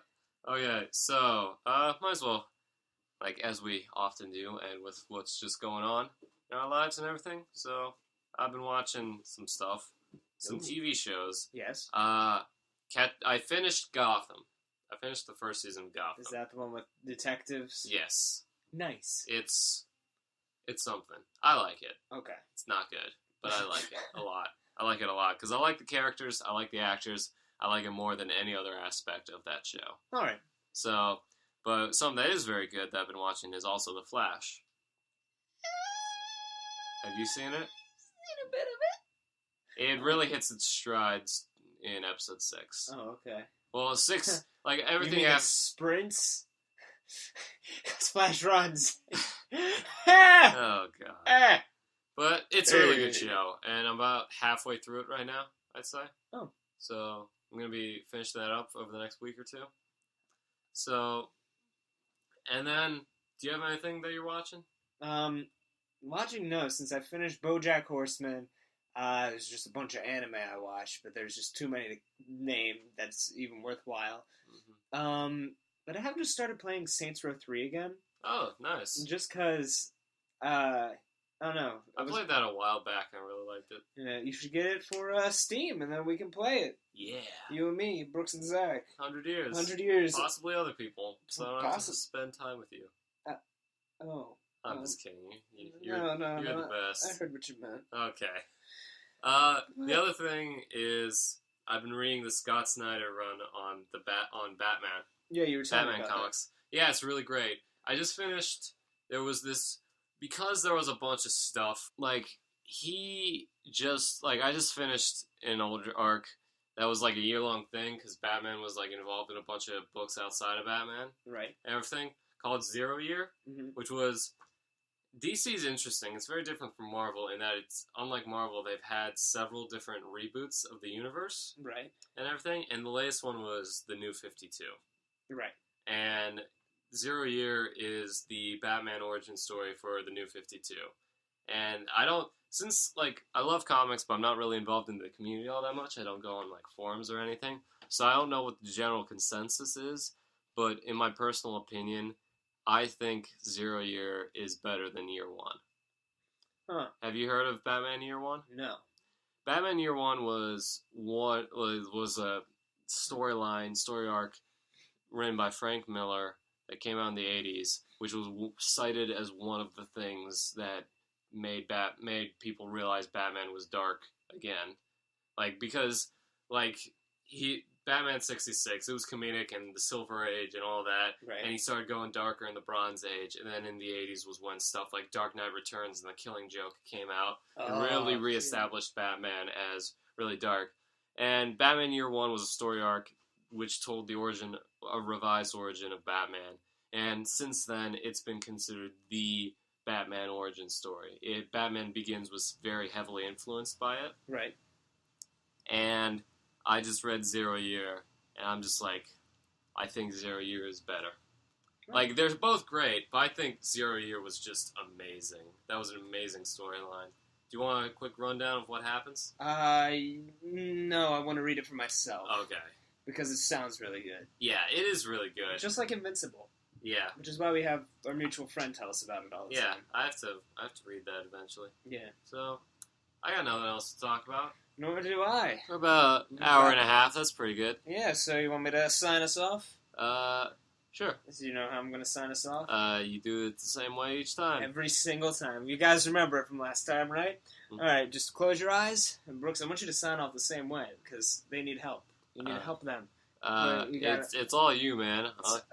Oh, yeah. So, might as well, as we often do, and with what's just going on in our lives and everything. So, I've been watching some stuff. Some TV shows. Yes. I finished Gotham. I finished the first season of Gotham. Is that the one with detectives? Yes. Nice. It's something. I like it. Okay. It's not good, but I like it a lot. I like it a lot because I like the characters, I like the actors, I like it more than any other aspect of that show. All right. So, but something that is very good that I've been watching is also The Flash. Have you seen it? Seen a bit of it. It really hits its strides in episode 6. Oh, okay. Well, 6, everything you mean has sprints. Flash runs. Oh god. But it's a really good show, and I'm about halfway through it right now, I'd say. Oh. So I'm gonna be finishing that up over the next week or 2. So, and then, do you have anything that you're watching? Watching no, since I finished BoJack Horseman. There's just a bunch of anime I watch, but there's just too many to name that's even worthwhile. Mm-hmm. But I have just started playing Saints Row 3 again. Oh, nice. Just because, I don't know. I played that a while back and I really liked it. Yeah, you should get it for Steam, and then we can play it. Yeah. You and me, Brooks and Zach. 100 years. 100 years. Possibly other people, so I don't have to spend time with you. I'm just kidding. You're the best. I heard what you meant. Okay. The other thing is I've been reading the Scott Snyder run on Batman. Yeah, you were telling me Batman about comics. Yeah, it's really great. I just finished. There was this because there was a bunch of stuff. Like he just like I just finished an older arc that was like a year-long thing because Batman was like involved in a bunch of books outside of Batman that. Right. and everything called 0 Year, which was DC's interesting. It's very different from Marvel in that it's unlike Marvel. They've had several different reboots of the universe Right. and everything, and the latest one was the New 52. Right. And 0 Year is the Batman origin story for the New 52. And since, like, I love comics, but I'm not really involved in the community all that much. I don't go on, like, forums or anything. So I don't know what the general consensus is. But in my personal opinion, I think 0 Year is better than Year One. Huh. Have you heard of Batman Year One? No. Batman Year One was a story arc written by Frank Miller that came out in the 80s, which was cited as one of the things that made people realize Batman was dark again. Like, because, like, Batman 66, it was comedic and the Silver Age and all that, Right. and he started going darker in the Bronze Age, and then in the 80s was when stuff like Dark Knight Returns and The Killing Joke came out, and really reestablished Batman as really dark. And Batman Year One was a story arc which told a revised origin of Batman, and since then, it's been considered the Batman origin story. Batman Begins was very heavily influenced by it. Right. And I just read 0 Year, and I'm just like, I think 0 Year is better. Right. Like, they're both great, but I think 0 Year was just amazing. That was an amazing storyline. Do you want a quick rundown of what happens? No, I want to read it for myself. Okay. Because it sounds really good. Yeah, it is really good. Just like Invincible. Yeah. Which is why we have our mutual friend tell us about it all the time. Yeah, I have to read that eventually. Yeah. So, I got nothing else to talk about. Nor do I. For about an hour and a half, that's pretty good. Yeah, so you want me to sign us off? Sure. Do you know how I'm going to sign us off? You do it the same way each time. Every single time. You guys remember it from last time, right? Mm-hmm. Alright, just close your eyes. And Brooks, I want you to sign off the same way, because they need help. You need to help them. It's all you, man.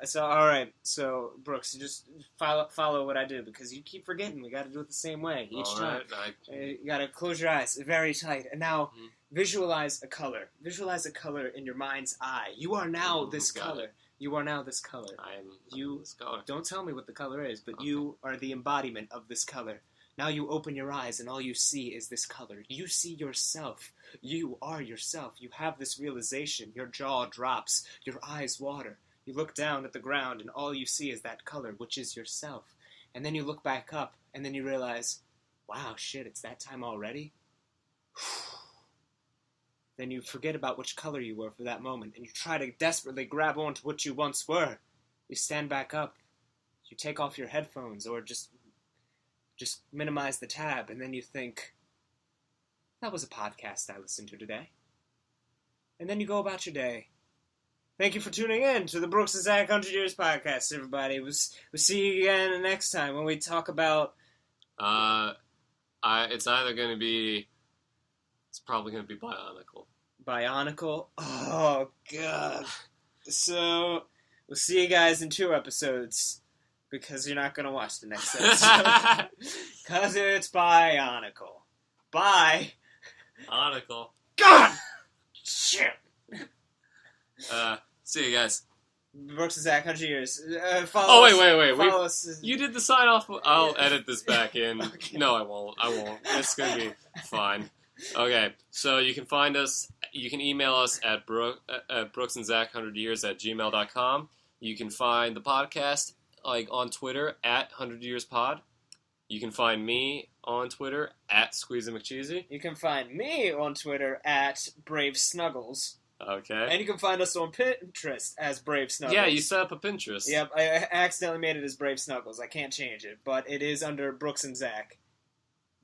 So, alright. So, Brooks, you just follow what I do, because you keep forgetting. We got to do it the same way each time. You got to close your eyes very tight. And now, visualize a color. Visualize a color in your mind's eye. You are now this color. You are now this color. I am this color. Don't tell me what the color is, but you are the embodiment of this color. Now you open your eyes and all you see is this color. You see yourself. You are yourself. You have this realization. Your jaw drops. Your eyes water. You look down at the ground and all you see is that color, which is yourself. And then you look back up and then you realize, wow, shit, it's that time already? Then you forget about which color you were for that moment, and you try to desperately grab onto what you once were. You stand back up, you take off your headphones, or just minimize the tab, and then you think, that was a podcast I listened to today. And then you go about your day. Thank you for tuning in to the Brooks and Zach 100 Years podcast, everybody. We'll see you again next time when we talk about... It's either going to be... It's probably going to be Bionicle. Bionicle? Oh, God. So, we'll see you guys in 2 episodes, because you're not going to watch the next episode. Because it's Bionicle. Bye! Bionicle. God! Shit! See you guys. Brooks and Zach, 100 Years. Wait. Follow us. You did the sign off. I'll edit this back in. Okay. No, I won't. It's going to be fine. Okay, so you can find us, you can email us at brooksandzach100years@gmail.com. You can find the podcast on Twitter at 100yearspod. You can find me on Twitter at SqueezyMcCheesy. You can find me on Twitter at Brave Snuggles. Okay. And you can find us on Pinterest as Brave Snuggles. Yeah, you set up a Pinterest. Yep, I accidentally made it as Brave Snuggles. I can't change it, but it is under Brooks and Zach.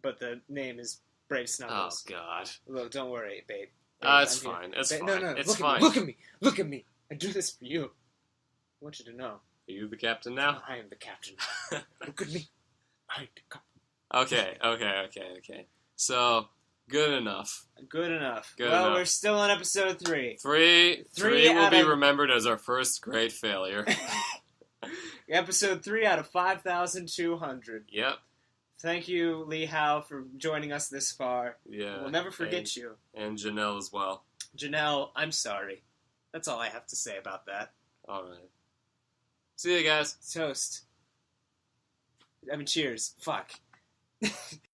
But the name is Brave Snuggles. Oh, God. Look, don't worry, babe. It's fine. It's fine. No, it's look fine. At me. Look at me. Look at me. I do this for you. I want you to know. Are you the captain now? I am the captain. Look at me. I am the captain. Okay. So, Good enough. Good enough. Good well, enough. we're still on episode 3. Three will be remembered as our first great failure. Episode 3 out of 5,200. Yep. Thank you, Lee Howe, for joining us this far. Yeah. We'll never forget you. And Janelle as well. Janelle, I'm sorry. That's all I have to say about that. All right. See you guys. Toast. I mean, cheers. Fuck.